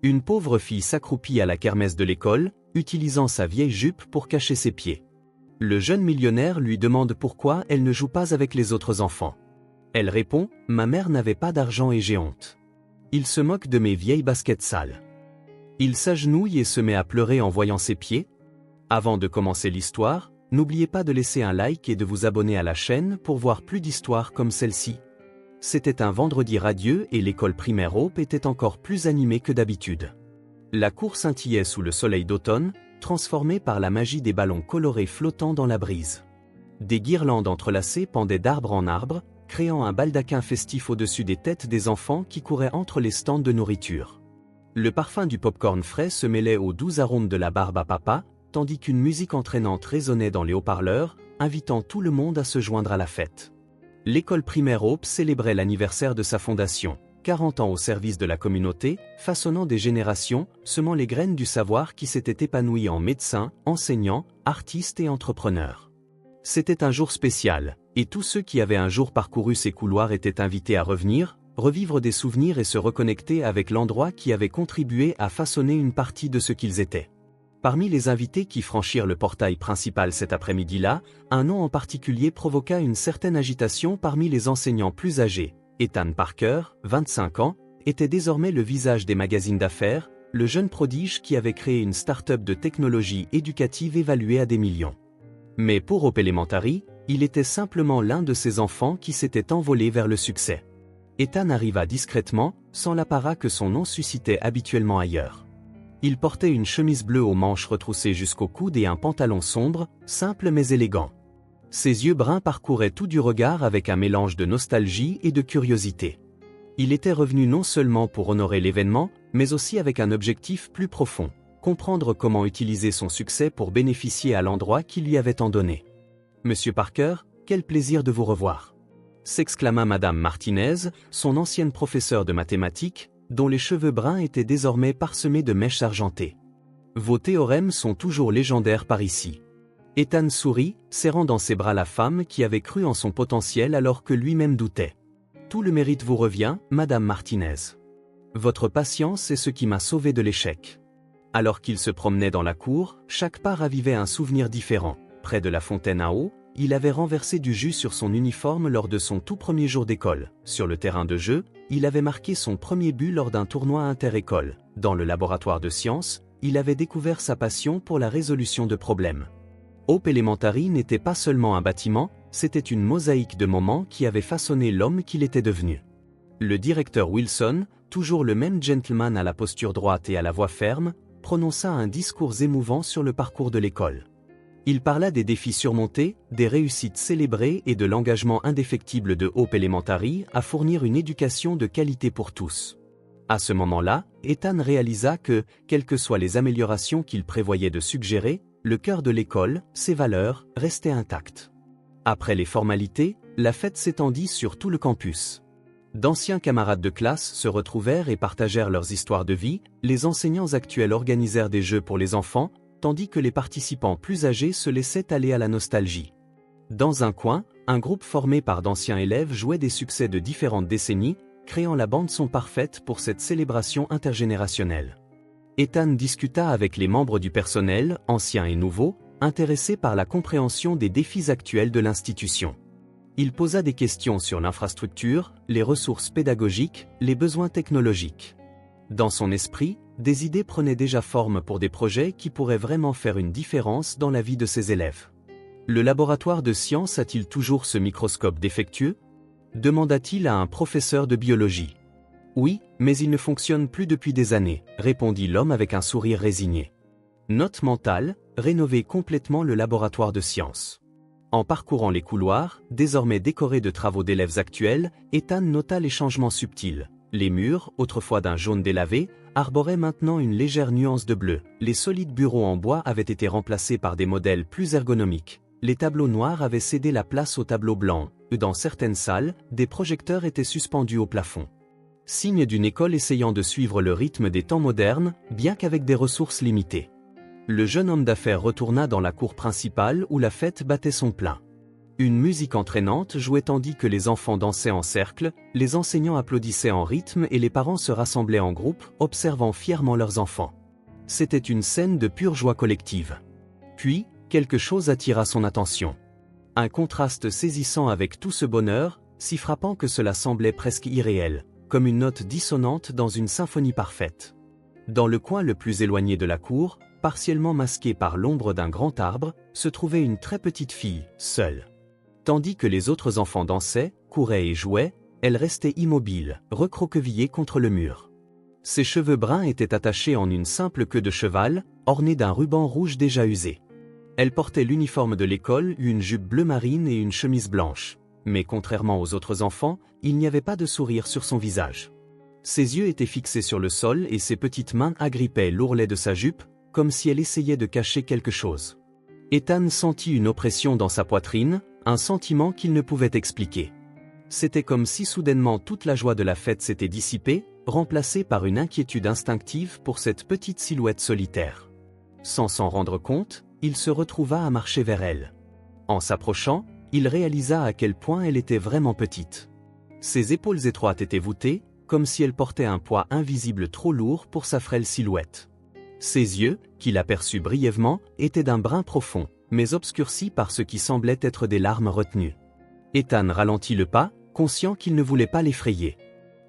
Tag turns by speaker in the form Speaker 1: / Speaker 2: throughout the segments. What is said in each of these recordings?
Speaker 1: Une pauvre fille s'accroupit à la kermesse de l'école, utilisant sa vieille jupe pour cacher ses pieds. Le jeune millionnaire lui demande pourquoi elle ne joue pas avec les autres enfants. Elle répond « Ma mère n'avait pas d'argent et j'ai honte. Il se moque de mes vieilles baskets sales. » Il s'agenouille et se met à pleurer en voyant ses pieds. Avant de commencer l'histoire, n'oubliez pas de laisser un like et de vous abonner à la chaîne pour voir plus d'histoires comme celle-ci. C'était un vendredi radieux et l'école primaire Hope était encore plus animée que d'habitude. La cour scintillait sous le soleil d'automne, transformée par la magie des ballons colorés flottant dans la brise. Des guirlandes entrelacées pendaient d'arbre en arbre, créant un baldaquin festif au-dessus des têtes des enfants qui couraient entre les stands de nourriture. Le parfum du popcorn frais se mêlait aux doux arômes de la barbe à papa, tandis qu'une musique entraînante résonnait dans les haut-parleurs, invitant tout le monde à se joindre à la fête. L'école primaire Hope célébrait l'anniversaire de sa fondation, 40 ans au service de la communauté, façonnant des générations, semant les graines du savoir qui s'étaient épanouies en médecins, enseignants, artistes et entrepreneurs. C'était un jour spécial, et tous ceux qui avaient un jour parcouru ces couloirs étaient invités à revenir, revivre des souvenirs et se reconnecter avec l'endroit qui avait contribué à façonner une partie de ce qu'ils étaient. Parmi les invités qui franchirent le portail principal cet après-midi-là, un nom en particulier provoqua une certaine agitation parmi les enseignants plus âgés. Ethan Parker, 25 ans, était désormais le visage des magazines d'affaires, le jeune prodige qui avait créé une start-up de technologie éducative évaluée à des millions. Mais pour Hope Elementary, il était simplement l'un de ces enfants qui s'était envolé vers le succès. Ethan arriva discrètement, sans l'apparat que son nom suscitait habituellement ailleurs. Il portait une chemise bleue aux manches retroussées jusqu'au coude et un pantalon sombre, simple mais élégant. Ses yeux bruns parcouraient tout du regard avec un mélange de nostalgie et de curiosité. Il était revenu non seulement pour honorer l'événement, mais aussi avec un objectif plus profond, comprendre comment utiliser son succès pour bénéficier à l'endroit qui lui avait tant donné. « Monsieur Parker, quel plaisir de vous revoir !» s'exclama Madame Martinez, son ancienne professeure de mathématiques, dont les cheveux bruns étaient désormais parsemés de mèches argentées. « Vos théorèmes sont toujours légendaires par ici. » Ethan sourit, serrant dans ses bras la femme qui avait cru en son potentiel alors que lui-même doutait. « Tout le mérite vous revient, Madame Martinez. Votre patience est ce qui m'a sauvé de l'échec. » Alors qu'il se promenait dans la cour, chaque pas ravivait un souvenir différent. Près de la fontaine à eau, il avait renversé du jus sur son uniforme lors de son tout premier jour d'école. Sur le terrain de jeu, il avait marqué son premier but lors d'un tournoi inter-école. Dans le laboratoire de sciences, il avait découvert sa passion pour la résolution de problèmes. Hope Elementary n'était pas seulement un bâtiment, c'était une mosaïque de moments qui avait façonné l'homme qu'il était devenu. Le directeur Wilson, toujours le même gentleman à la posture droite et à la voix ferme, prononça un discours émouvant sur le parcours de l'école. Il parla des défis surmontés, des réussites célébrées et de l'engagement indéfectible de Hope Elementary à fournir une éducation de qualité pour tous. À ce moment-là, Ethan réalisa que, quelles que soient les améliorations qu'il prévoyait de suggérer, le cœur de l'école, ses valeurs, restait intact. Après les formalités, la fête s'étendit sur tout le campus. D'anciens camarades de classe se retrouvèrent et partagèrent leurs histoires de vie, les enseignants actuels organisèrent des jeux pour les enfants, tandis que les participants plus âgés se laissaient aller à la nostalgie. Dans un coin, un groupe formé par d'anciens élèves jouait des succès de différentes décennies, créant la bande-son parfaite pour cette célébration intergénérationnelle. Ethan discuta avec les membres du personnel, anciens et nouveaux, intéressés par la compréhension des défis actuels de l'institution. Il posa des questions sur l'infrastructure, les ressources pédagogiques, les besoins technologiques. Dans son esprit, des idées prenaient déjà forme pour des projets qui pourraient vraiment faire une différence dans la vie de ses élèves. Le laboratoire de sciences a-t-il toujours ce microscope défectueux ? Demanda-t-il à un professeur de biologie. Oui, mais il ne fonctionne plus depuis des années, répondit l'homme avec un sourire résigné. Note mentale, rénover complètement le laboratoire de sciences. En parcourant les couloirs, désormais décorés de travaux d'élèves actuels, Ethan nota les changements subtils. Les murs, autrefois d'un jaune délavé, arboraient maintenant une légère nuance de bleu. Les solides bureaux en bois avaient été remplacés par des modèles plus ergonomiques. Les tableaux noirs avaient cédé la place aux tableaux blancs. Dans certaines salles, des projecteurs étaient suspendus au plafond. Signe d'une école essayant de suivre le rythme des temps modernes, bien qu'avec des ressources limitées. Le jeune homme d'affaires retourna dans la cour principale où la fête battait son plein. Une musique entraînante jouait tandis que les enfants dansaient en cercle, les enseignants applaudissaient en rythme et les parents se rassemblaient en groupe, observant fièrement leurs enfants. C'était une scène de pure joie collective. Puis, quelque chose attira son attention. Un contraste saisissant avec tout ce bonheur, si frappant que cela semblait presque irréel, comme une note dissonante dans une symphonie parfaite. Dans le coin le plus éloigné de la cour, partiellement masqué par l'ombre d'un grand arbre, se trouvait une très petite fille, seule. Tandis que les autres enfants dansaient, couraient et jouaient, elle restait immobile, recroquevillée contre le mur. Ses cheveux bruns étaient attachés en une simple queue de cheval, ornée d'un ruban rouge déjà usé. Elle portait l'uniforme de l'école, une jupe bleu marine et une chemise blanche. Mais contrairement aux autres enfants, il n'y avait pas de sourire sur son visage. Ses yeux étaient fixés sur le sol et ses petites mains agrippaient l'ourlet de sa jupe, comme si elle essayait de cacher quelque chose. Ethan sentit une oppression dans sa poitrine, un sentiment qu'il ne pouvait expliquer. C'était comme si soudainement toute la joie de la fête s'était dissipée, remplacée par une inquiétude instinctive pour cette petite silhouette solitaire. Sans s'en rendre compte, il se retrouva à marcher vers elle. En s'approchant, il réalisa à quel point elle était vraiment petite. Ses épaules étroites étaient voûtées, comme si elle portait un poids invisible trop lourd pour sa frêle silhouette. Ses yeux, qu'il aperçut brièvement, étaient d'un brun profond, mais obscurcis par ce qui semblait être des larmes retenues. Ethan ralentit le pas, conscient qu'il ne voulait pas l'effrayer.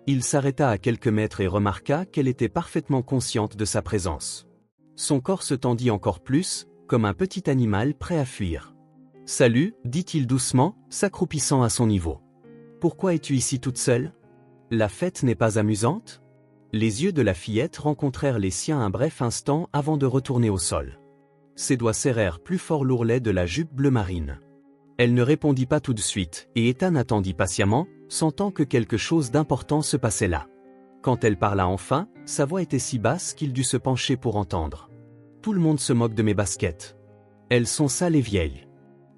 Speaker 1: Il s'arrêta à quelques mètres et remarqua qu'elle était parfaitement consciente de sa présence. Son corps se tendit encore plus, comme un petit animal prêt à fuir. « Salut », dit-il doucement, s'accroupissant à son niveau. « Pourquoi es-tu ici toute seule ? La fête n'est pas amusante ?» Les yeux de la fillette rencontrèrent les siens un bref instant avant de retourner au sol. Ses doigts serrèrent plus fort l'ourlet de la jupe bleu marine. Elle ne répondit pas tout de suite, et Ethan attendit patiemment, sentant que quelque chose d'important se passait là. Quand elle parla enfin, sa voix était si basse qu'il dut se pencher pour entendre. « Tout le monde se moque de mes baskets. Elles sont sales et vieilles.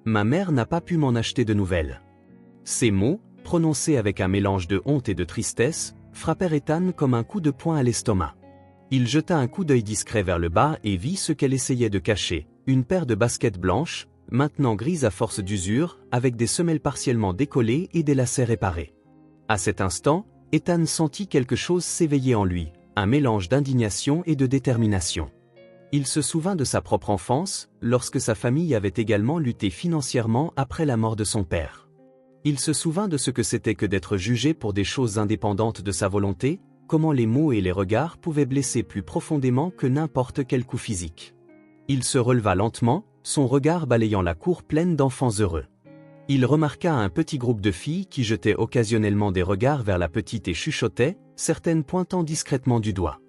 Speaker 1: Ma mère n'a pas pu m'en acheter de nouvelles. » Ces mots, prononcés avec un mélange de honte et de tristesse, frappèrent Ethan comme un coup de poing à l'estomac. Il jeta un coup d'œil discret vers le bas et vit ce qu'elle essayait de cacher, une paire de baskets blanches, maintenant grises à force d'usure, avec des semelles partiellement décollées et des lacets réparés. À cet instant, Ethan sentit quelque chose s'éveiller en lui, un mélange d'indignation et de détermination. Il se souvint de sa propre enfance, lorsque sa famille avait également lutté financièrement après la mort de son père. Il se souvint de ce que c'était que d'être jugé pour des choses indépendantes de sa volonté, comment les mots et les regards pouvaient blesser plus profondément que n'importe quel coup physique. Il se releva lentement, son regard balayant la cour pleine d'enfants heureux. Il remarqua un petit groupe de filles qui jetaient occasionnellement des regards vers la petite et chuchotaient, certaines pointant discrètement du doigt.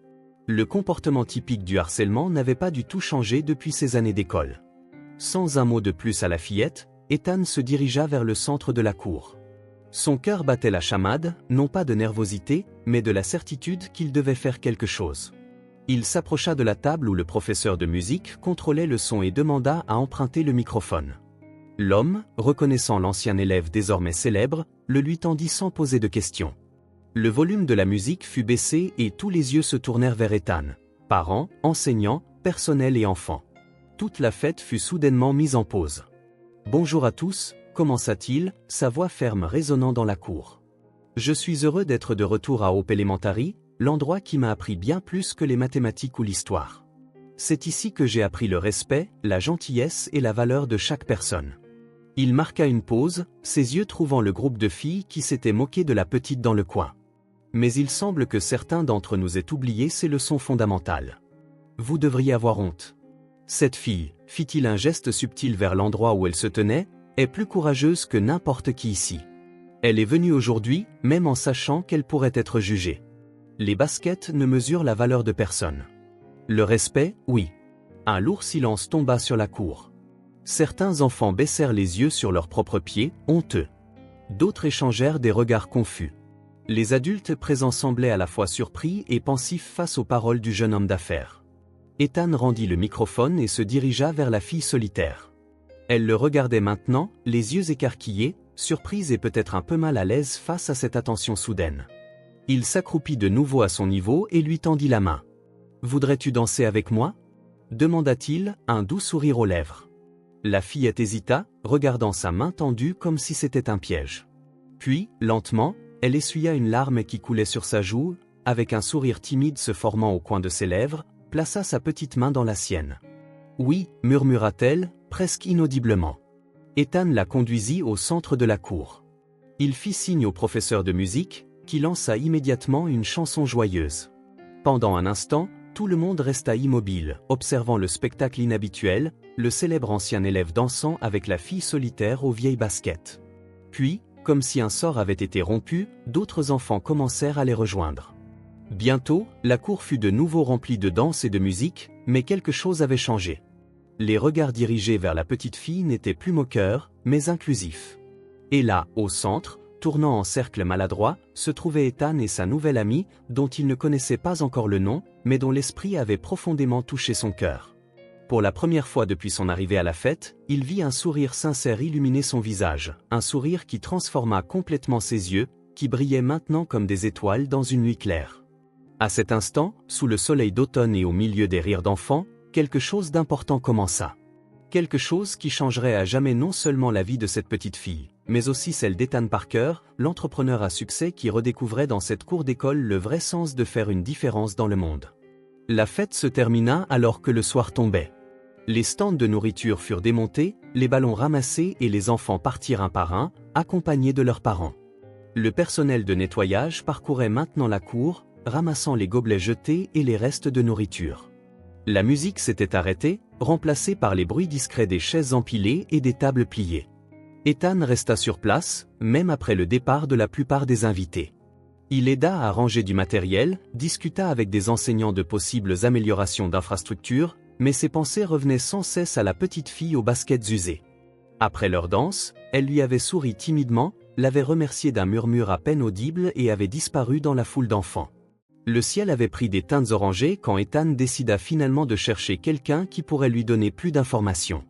Speaker 1: Le comportement typique du harcèlement n'avait pas du tout changé depuis ses années d'école. Sans un mot de plus à la fillette, Ethan se dirigea vers le centre de la cour. Son cœur battait la chamade, non pas de nervosité, mais de la certitude qu'il devait faire quelque chose. Il s'approcha de la table où le professeur de musique contrôlait le son et demanda à emprunter le microphone. L'homme, reconnaissant l'ancien élève désormais célèbre, le lui tendit sans poser de questions. Le volume de la musique fut baissé et tous les yeux se tournèrent vers Ethan. Parents, enseignants, personnel et enfants. Toute la fête fut soudainement mise en pause. « Bonjour à tous », commença-t-il, sa voix ferme résonnant dans la cour. « Je suis heureux d'être de retour à Hope Elementary, l'endroit qui m'a appris bien plus que les mathématiques ou l'histoire. C'est ici que j'ai appris le respect, la gentillesse et la valeur de chaque personne. » Il marqua une pause, ses yeux trouvant le groupe de filles qui s'étaient moquées de la petite dans le coin. « Mais il semble que certains d'entre nous aient oublié ces leçons fondamentales. Vous devriez avoir honte. Cette fille, fit-il un geste subtil vers l'endroit où elle se tenait, est plus courageuse que n'importe qui ici. Elle est venue aujourd'hui, même en sachant qu'elle pourrait être jugée. Les baskets ne mesurent la valeur de personne. Le respect, oui. » Un lourd silence tomba sur la cour. Certains enfants baissèrent les yeux sur leurs propres pieds, honteux. D'autres échangèrent des regards confus. Les adultes présents semblaient à la fois surpris et pensifs face aux paroles du jeune homme d'affaires. Ethan rendit le microphone et se dirigea vers la fille solitaire. Elle le regardait maintenant, les yeux écarquillés, surprise et peut-être un peu mal à l'aise face à cette attention soudaine. Il s'accroupit de nouveau à son niveau et lui tendit la main. « Voudrais-tu danser avec moi ?» demanda-t-il, un doux sourire aux lèvres. « La fillette hésita, regardant sa main tendue comme si c'était un piège. Puis, lentement, elle essuya une larme qui coulait sur sa joue, avec un sourire timide se formant au coin de ses lèvres, plaça sa petite main dans la sienne. « Oui » murmura-t-elle, presque inaudiblement. Ethan la conduisit au centre de la cour. Il fit signe au professeur de musique, qui lança immédiatement une chanson joyeuse. Pendant un instant, tout le monde resta immobile, observant le spectacle inhabituel, le célèbre ancien élève dansant avec la fille solitaire aux vieilles baskets. Puis, comme si un sort avait été rompu, d'autres enfants commencèrent à les rejoindre. Bientôt, la cour fut de nouveau remplie de danse et de musique, mais quelque chose avait changé. Les regards dirigés vers la petite fille n'étaient plus moqueurs, mais inclusifs. Et là, au centre, tournant en cercle maladroit, se trouvaient Ethan et sa nouvelle amie, dont il ne connaissait pas encore le nom, mais dont l'esprit avait profondément touché son cœur. Pour la première fois depuis son arrivée à la fête, il vit un sourire sincère illuminer son visage, un sourire qui transforma complètement ses yeux, qui brillaient maintenant comme des étoiles dans une nuit claire. À cet instant, sous le soleil d'automne et au milieu des rires d'enfants, quelque chose d'important commença. Quelque chose qui changerait à jamais non seulement la vie de cette petite fille, mais aussi celle d'Ethan Parker, l'entrepreneur à succès qui redécouvrait dans cette cour d'école le vrai sens de faire une différence dans le monde. La fête se termina alors que le soir tombait. Les stands de nourriture furent démontés, les ballons ramassés et les enfants partirent un par un, accompagnés de leurs parents. Le personnel de nettoyage parcourait maintenant la cour, ramassant les gobelets jetés et les restes de nourriture. La musique s'était arrêtée, remplacée par les bruits discrets des chaises empilées et des tables pliées. Ethan resta sur place, même après le départ de la plupart des invités. Il aida à ranger du matériel, discuta avec des enseignants de possibles améliorations d'infrastructures, mais ses pensées revenaient sans cesse à la petite fille aux baskets usées. Après leur danse, elle lui avait souri timidement, l'avait remercié d'un murmure à peine audible et avait disparu dans la foule d'enfants. Le ciel avait pris des teintes orangées quand Ethan décida finalement de chercher quelqu'un qui pourrait lui donner plus d'informations.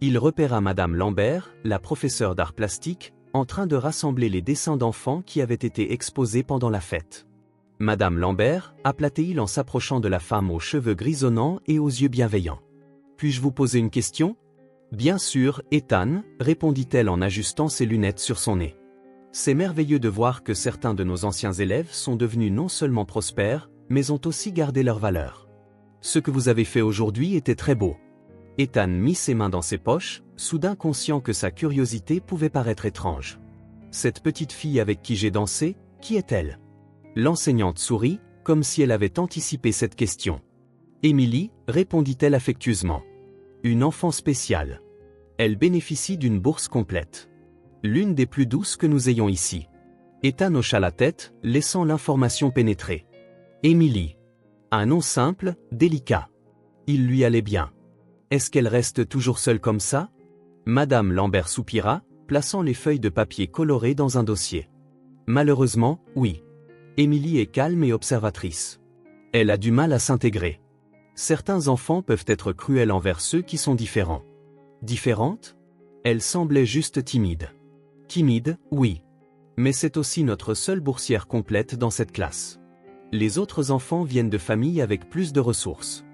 Speaker 1: Il repéra Madame Lambert, la professeure d'art plastique, en train de rassembler les dessins d'enfants qui avaient été exposés pendant la fête. « Madame Lambert » appela-t-il en s'approchant de la femme aux cheveux grisonnants et aux yeux bienveillants. « Puis-je vous poser une question ?»« Bien sûr, Ethan » répondit-elle en ajustant ses lunettes sur son nez. « C'est merveilleux de voir que certains de nos anciens élèves sont devenus non seulement prospères, mais ont aussi gardé leurs valeurs. Ce que vous avez fait aujourd'hui était très beau. » Ethan mit ses mains dans ses poches, soudain conscient que sa curiosité pouvait paraître étrange. « Cette petite fille avec qui j'ai dansé, qui est-elle » L'enseignante sourit, comme si elle avait anticipé cette question. « Émilie » répondit-elle affectueusement. « Une enfant spéciale. Elle bénéficie d'une bourse complète. L'une des plus douces que nous ayons ici. » Ethan hocha la tête, laissant l'information pénétrer. « Émilie. Un nom simple, délicat. Il lui allait bien. Est-ce qu'elle reste toujours seule comme ça ?» Madame Lambert soupira, plaçant les feuilles de papier colorées dans un dossier. « Malheureusement, oui. Émilie est calme et observatrice. Elle a du mal à s'intégrer. Certains enfants peuvent être cruels envers ceux qui sont différents. » Différente ? Elle semblait juste timide. Timide, oui. Mais c'est aussi notre seule boursière complète dans cette classe. Les autres enfants viennent de familles avec plus de ressources.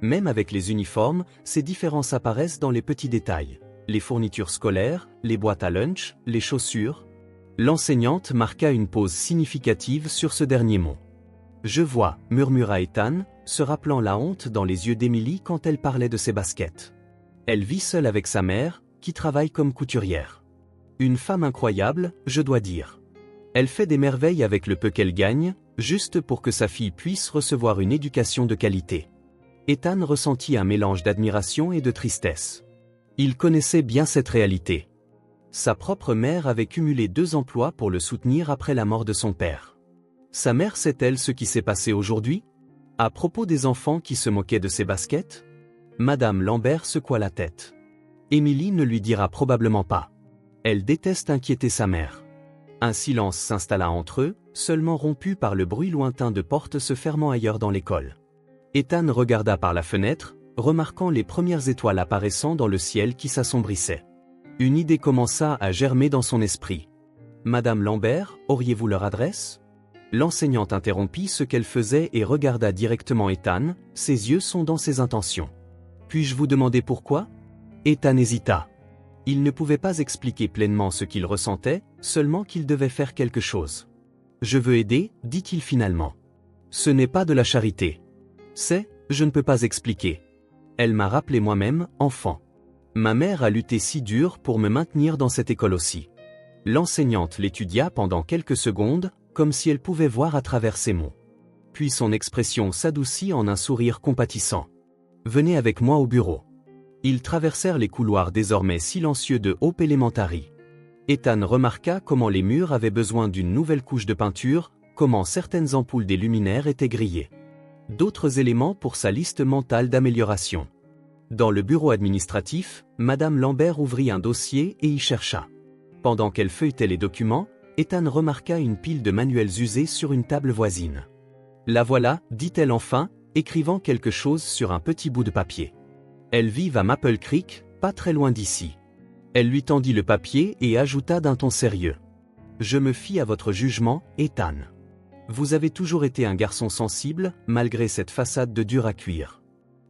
Speaker 1: Même avec les uniformes, ces différences apparaissent dans les petits détails. Les fournitures scolaires, les boîtes à lunch, les chaussures. L'enseignante marqua une pause significative sur ce dernier mot. « Je vois » murmura Ethan, se rappelant la honte dans les yeux d'Émilie quand elle parlait de ses baskets. Elle vit seule avec sa mère, qui travaille comme couturière. Une femme incroyable, je dois dire. Elle fait des merveilles avec le peu qu'elle gagne, juste pour que sa fille puisse recevoir une éducation de qualité. Ethan ressentit un mélange d'admiration et de tristesse. Il connaissait bien cette réalité. Sa propre mère avait cumulé 2 emplois pour le soutenir après la mort de son père. Sa mère sait-elle ce qui s'est passé aujourd'hui? À propos des enfants qui se moquaient de ses baskets? Madame Lambert secoua la tête. Émilie ne lui dira probablement pas. Elle déteste inquiéter sa mère. Un silence s'installa entre eux, seulement rompu par le bruit lointain de portes se fermant ailleurs dans l'école. Ethan regarda par la fenêtre, remarquant les premières étoiles apparaissant dans le ciel qui s'assombrissait. Une idée commença à germer dans son esprit. « Madame Lambert, auriez-vous leur adresse ?» L'enseignante interrompit ce qu'elle faisait et regarda directement Ethan, ses yeux sondant ses intentions. « Puis-je vous demander pourquoi ?» Ethan hésita. Il ne pouvait pas expliquer pleinement ce qu'il ressentait, seulement qu'il devait faire quelque chose. Je veux aider, dit-il finalement. Ce n'est pas de la charité. Je ne peux pas expliquer. Elle m'a rappelé moi-même, enfant. Ma mère a lutté si dur pour me maintenir dans cette école aussi. L'enseignante l'étudia pendant quelques secondes, comme si elle pouvait voir à travers ses mots. Puis son expression s'adoucit en un sourire compatissant. Venez avec moi au bureau. Ils traversèrent les couloirs désormais silencieux de Hope Elementary. Ethan remarqua comment les murs avaient besoin d'une nouvelle couche de peinture, comment certaines ampoules des luminaires étaient grillées. D'autres éléments pour sa liste mentale d'amélioration. Dans le bureau administratif, Madame Lambert ouvrit un dossier et y chercha. Pendant qu'elle feuilletait les documents, Ethan remarqua une pile de manuels usés sur une table voisine. La voilà, dit-elle enfin, écrivant quelque chose sur un petit bout de papier. Elles vivent à Maple Creek, pas très loin d'ici. Elle lui tendit le papier et ajouta d'un ton sérieux. Je me fie à votre jugement, Ethan. Vous avez toujours été un garçon sensible, malgré cette façade de dur à cuire.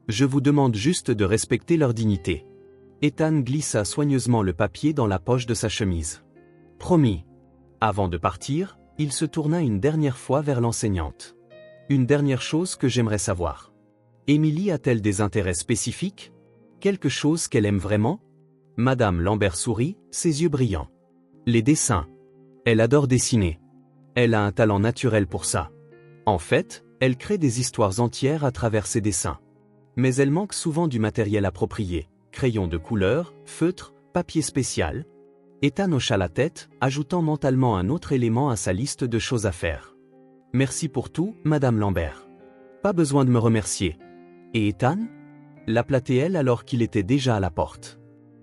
Speaker 1: Je vous demande juste de respecter leur dignité. Ethan glissa soigneusement le papier dans la poche de sa chemise. Promis. Avant de partir, il se tourna une dernière fois vers l'enseignante. Une dernière chose que j'aimerais savoir. Émilie a-t-elle des intérêts spécifiques? Quelque chose qu'elle aime vraiment? Madame Lambert sourit, ses yeux brillants. Les dessins. Elle adore dessiner. Elle a un talent naturel pour ça. En fait, elle crée des histoires entières à travers ses dessins. Mais elle manque souvent du matériel approprié. Crayons de couleur, feutre, papier spécial. Ethan hocha la tête, ajoutant mentalement un autre élément à sa liste de choses à faire. Merci pour tout, Madame Lambert. Pas besoin de me remercier. Et Ethan? L'appela-t-elle alors qu'il était déjà à la porte.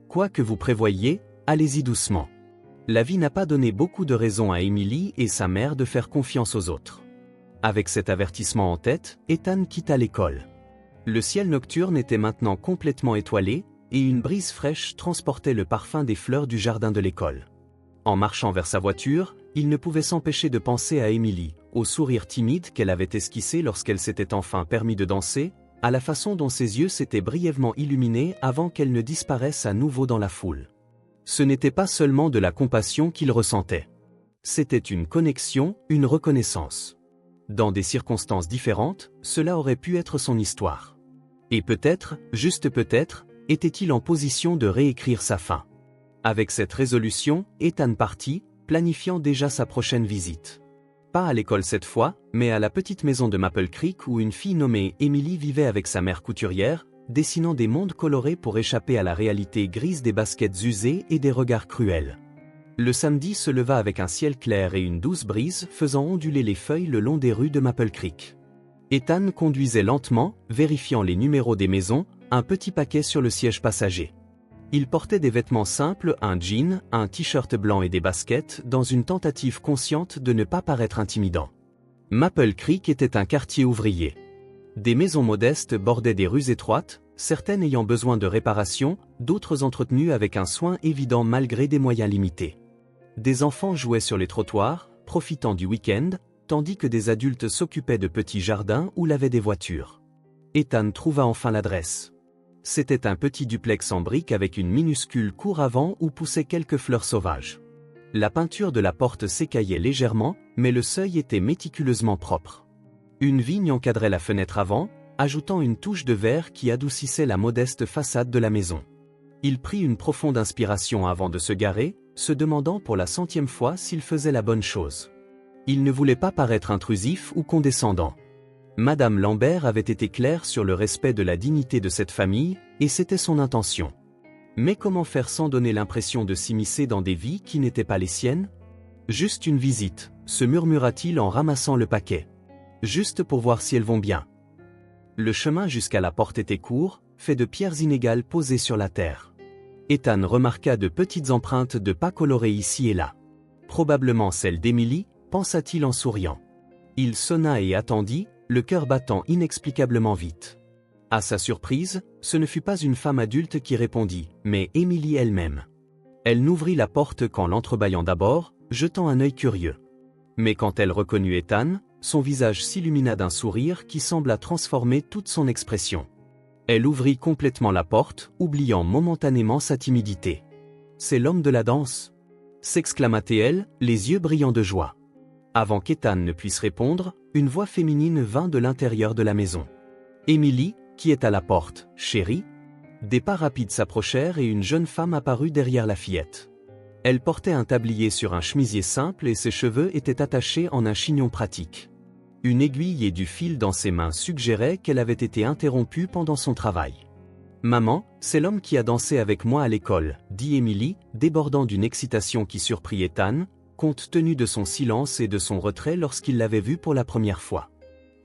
Speaker 1: Quoi que vous prévoyiez, allez-y doucement. La vie n'a pas donné beaucoup de raisons à Emily et sa mère de faire confiance aux autres. Avec cet avertissement en tête, Ethan quitta l'école. Le ciel nocturne était maintenant complètement étoilé, et une brise fraîche transportait le parfum des fleurs du jardin de l'école. En marchant vers sa voiture, il ne pouvait s'empêcher de penser à Emily, au sourire timide qu'elle avait esquissé lorsqu'elle s'était enfin permis de danser, à la façon dont ses yeux s'étaient brièvement illuminés avant qu'elle ne disparaisse à nouveau dans la foule. Ce n'était pas seulement de la compassion qu'il ressentait. C'était une connexion, une reconnaissance. Dans des circonstances différentes, cela aurait pu être son histoire. Et peut-être, juste peut-être, était-il en position de réécrire sa fin. Avec cette résolution, Ethan partit, planifiant déjà sa prochaine visite. Pas à l'école cette fois, mais à la petite maison de Maple Creek où une fille nommée Emily vivait avec sa mère couturière, dessinant des mondes colorés pour échapper à la réalité grise des baskets usées et des regards cruels. Le samedi se leva avec un ciel clair et une douce brise faisant onduler les feuilles le long des rues de Maple Creek. Ethan conduisait lentement, vérifiant les numéros des maisons, un petit paquet sur le siège passager. Il portait des vêtements simples, un jean, un t-shirt blanc et des baskets, dans une tentative consciente de ne pas paraître intimidant. Maple Creek était un quartier ouvrier. Des maisons modestes bordaient des rues étroites, certaines ayant besoin de réparation, d'autres entretenues avec un soin évident malgré des moyens limités. Des enfants jouaient sur les trottoirs, profitant du week-end, tandis que des adultes s'occupaient de petits jardins ou lavaient des voitures. Ethan trouva enfin l'adresse. C'était un petit duplex en briques avec une minuscule cour avant où poussaient quelques fleurs sauvages. La peinture de la porte s'écaillait légèrement, mais le seuil était méticuleusement propre. Une vigne encadrait la fenêtre avant, ajoutant une touche de verre qui adoucissait la modeste façade de la maison. Il prit une profonde inspiration avant de se garer, se demandant pour la 100e fois s'il faisait la bonne chose. Il ne voulait pas paraître intrusif ou condescendant. Madame Lambert avait été claire sur le respect de la dignité de cette famille, et c'était son intention. Mais comment faire sans donner l'impression de s'immiscer dans des vies qui n'étaient pas les siennes? Juste une visite, se murmura-t-il en ramassant le paquet. Juste pour voir si elles vont bien. Le chemin jusqu'à la porte était court, fait de pierres inégales posées sur la terre. Ethan remarqua de petites empreintes de pas colorées ici et là. Probablement celles d'Emily, pensa-t-il en souriant. Il sonna et attendit, le cœur battant inexplicablement vite. À sa surprise, ce ne fut pas une femme adulte qui répondit, mais Emily elle-même. Elle n'ouvrit la porte qu'en l'entrebâillant d'abord, jetant un œil curieux. Mais quand elle reconnut Ethan, son visage s'illumina d'un sourire qui sembla transformer toute son expression. Elle ouvrit complètement la porte, oubliant momentanément sa timidité. « C'est l'homme de la danse !» s'exclama-t-elle, les yeux brillants de joie. Avant qu'Ethan ne puisse répondre, une voix féminine vint de l'intérieur de la maison. « Émilie, qui est à la porte, chérie ?» Des pas rapides s'approchèrent et une jeune femme apparut derrière la fillette. Elle portait un tablier sur un chemisier simple et ses cheveux étaient attachés en un chignon pratique. Une aiguille et du fil dans ses mains suggéraient qu'elle avait été interrompue pendant son travail. « Maman, c'est l'homme qui a dansé avec moi à l'école, » dit Émilie, débordant d'une excitation qui surprit Ethan, compte tenu de son silence et de son retrait lorsqu'il l'avait vu pour la première fois.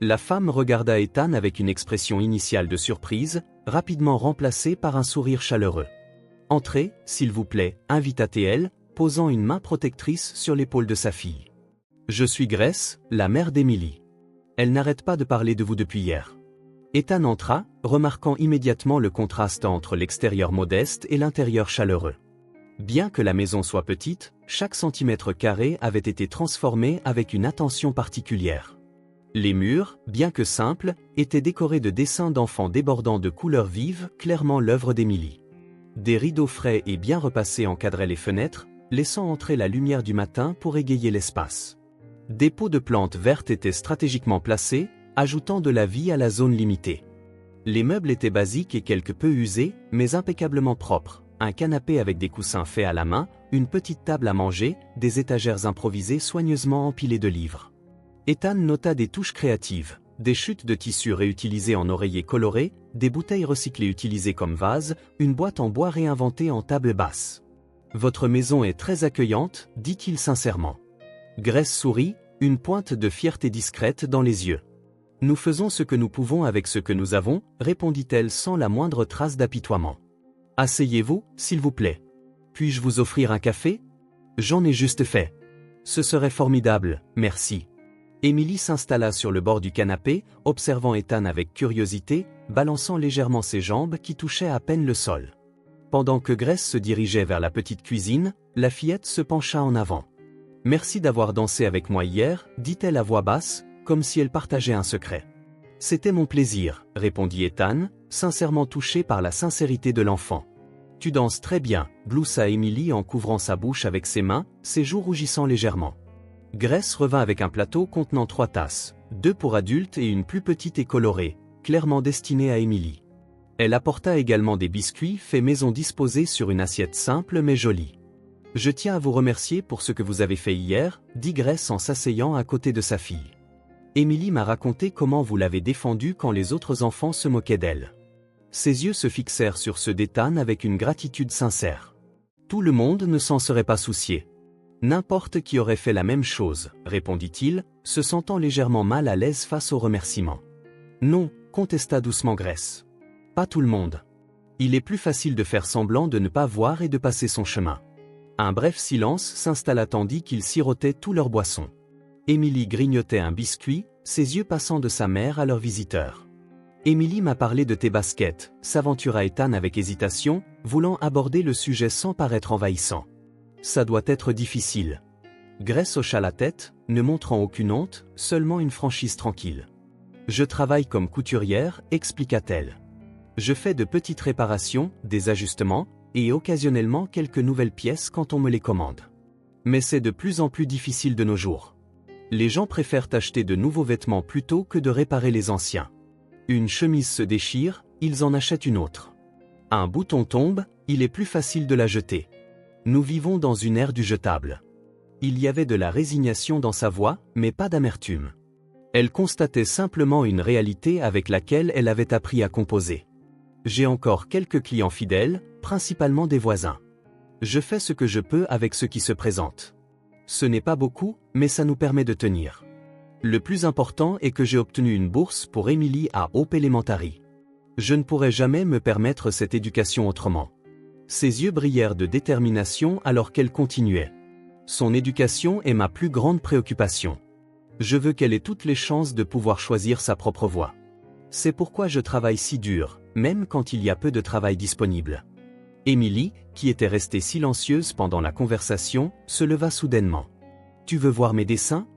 Speaker 1: La femme regarda Ethan avec une expression initiale de surprise, rapidement remplacée par un sourire chaleureux. « Entrez, s'il vous plaît, » invita-t-elle, posant une main protectrice sur l'épaule de sa fille. « Je suis Grace, la mère d'Émilie. Elle n'arrête pas de parler de vous depuis hier. » Ethan entra, remarquant immédiatement le contraste entre l'extérieur modeste et l'intérieur chaleureux. Bien que la maison soit petite, chaque centimètre carré avait été transformé avec une attention particulière. Les murs, bien que simples, étaient décorés de dessins d'enfants débordant de couleurs vives, clairement l'œuvre d'Émilie. Des rideaux frais et bien repassés encadraient les fenêtres, laissant entrer la lumière du matin pour égayer l'espace. Des pots de plantes vertes étaient stratégiquement placés, ajoutant de la vie à la zone limitée. Les meubles étaient basiques et quelque peu usés, mais impeccablement propres. Un canapé avec des coussins faits à la main, une petite table à manger, des étagères improvisées soigneusement empilées de livres. Ethan nota des touches créatives, des chutes de tissu réutilisées en oreillers colorés, des bouteilles recyclées utilisées comme vases, une boîte en bois réinventée en table basse. « Votre maison est très accueillante, » dit-il sincèrement. Grace sourit, une pointe de fierté discrète dans les yeux. « Nous faisons ce que nous pouvons avec ce que nous avons, » répondit-elle sans la moindre trace d'apitoiement. « Asseyez-vous, s'il vous plaît. Puis-je vous offrir un café ? J'en ai juste fait. » « Ce serait formidable, merci. » Émilie s'installa sur le bord du canapé, observant Ethan avec curiosité, balançant légèrement ses jambes qui touchaient à peine le sol. Pendant que Grace se dirigeait vers la petite cuisine, la fillette se pencha en avant. « Merci d'avoir dansé avec moi hier, » dit-elle à voix basse, comme si elle partageait un secret. « C'était mon plaisir, » répondit Ethan, sincèrement touché par la sincérité de l'enfant. « Tu danses très bien, » gloussa Émilie en couvrant sa bouche avec ses mains, ses joues rougissant légèrement. Grace revint avec un plateau contenant 3 tasses, 2 pour adultes et une plus petite et colorée, clairement destinée à Émilie. Elle apporta également des biscuits faits maison disposés sur une assiette simple mais jolie. « Je tiens à vous remercier pour ce que vous avez fait hier, » dit Grace en s'asseyant à côté de sa fille. « Émilie m'a raconté comment vous l'avez défendue quand les autres enfants se moquaient d'elle. » Ses yeux se fixèrent sur ceux d'Ethan avec une gratitude sincère. Tout le monde ne s'en serait pas soucié. N'importe qui aurait fait la même chose, répondit-il, se sentant légèrement mal à l'aise face aux remerciements. Non, contesta doucement Grace. Pas tout le monde. Il est plus facile de faire semblant de ne pas voir et de passer son chemin. Un bref silence s'installa tandis qu'ils sirotaient tout leur boisson. Émilie grignotait un biscuit, ses yeux passant de sa mère à leur visiteur. Émilie m'a parlé de tes baskets, s'aventura Ethan avec hésitation, voulant aborder le sujet sans paraître envahissant. Ça doit être difficile. Grace hocha la tête, ne montrant aucune honte, seulement une franchise tranquille. Je travaille comme couturière, expliqua-t-elle. Je fais de petites réparations, des ajustements, et occasionnellement quelques nouvelles pièces quand on me les commande. Mais c'est de plus en plus difficile de nos jours. Les gens préfèrent acheter de nouveaux vêtements plutôt que de réparer les anciens. Une chemise se déchire, ils en achètent une autre. Un bouton tombe, il est plus facile de la jeter. Nous vivons dans une ère du jetable. Il y avait de la résignation dans sa voix, mais pas d'amertume. Elle constatait simplement une réalité avec laquelle elle avait appris à composer. J'ai encore quelques clients fidèles, principalement des voisins. Je fais ce que je peux avec ce qui se présente. Ce n'est pas beaucoup, mais ça nous permet de tenir. Le plus important est que j'ai obtenu une bourse pour Émilie à Hope Elementary. Je ne pourrais jamais me permettre cette éducation autrement. Ses yeux brillèrent de détermination alors qu'elle continuait. Son éducation est ma plus grande préoccupation. Je veux qu'elle ait toutes les chances de pouvoir choisir sa propre voie. C'est pourquoi je travaille si dur, même quand il y a peu de travail disponible. Émilie, qui était restée silencieuse pendant la conversation, se leva soudainement. « Tu veux voir mes dessins ?»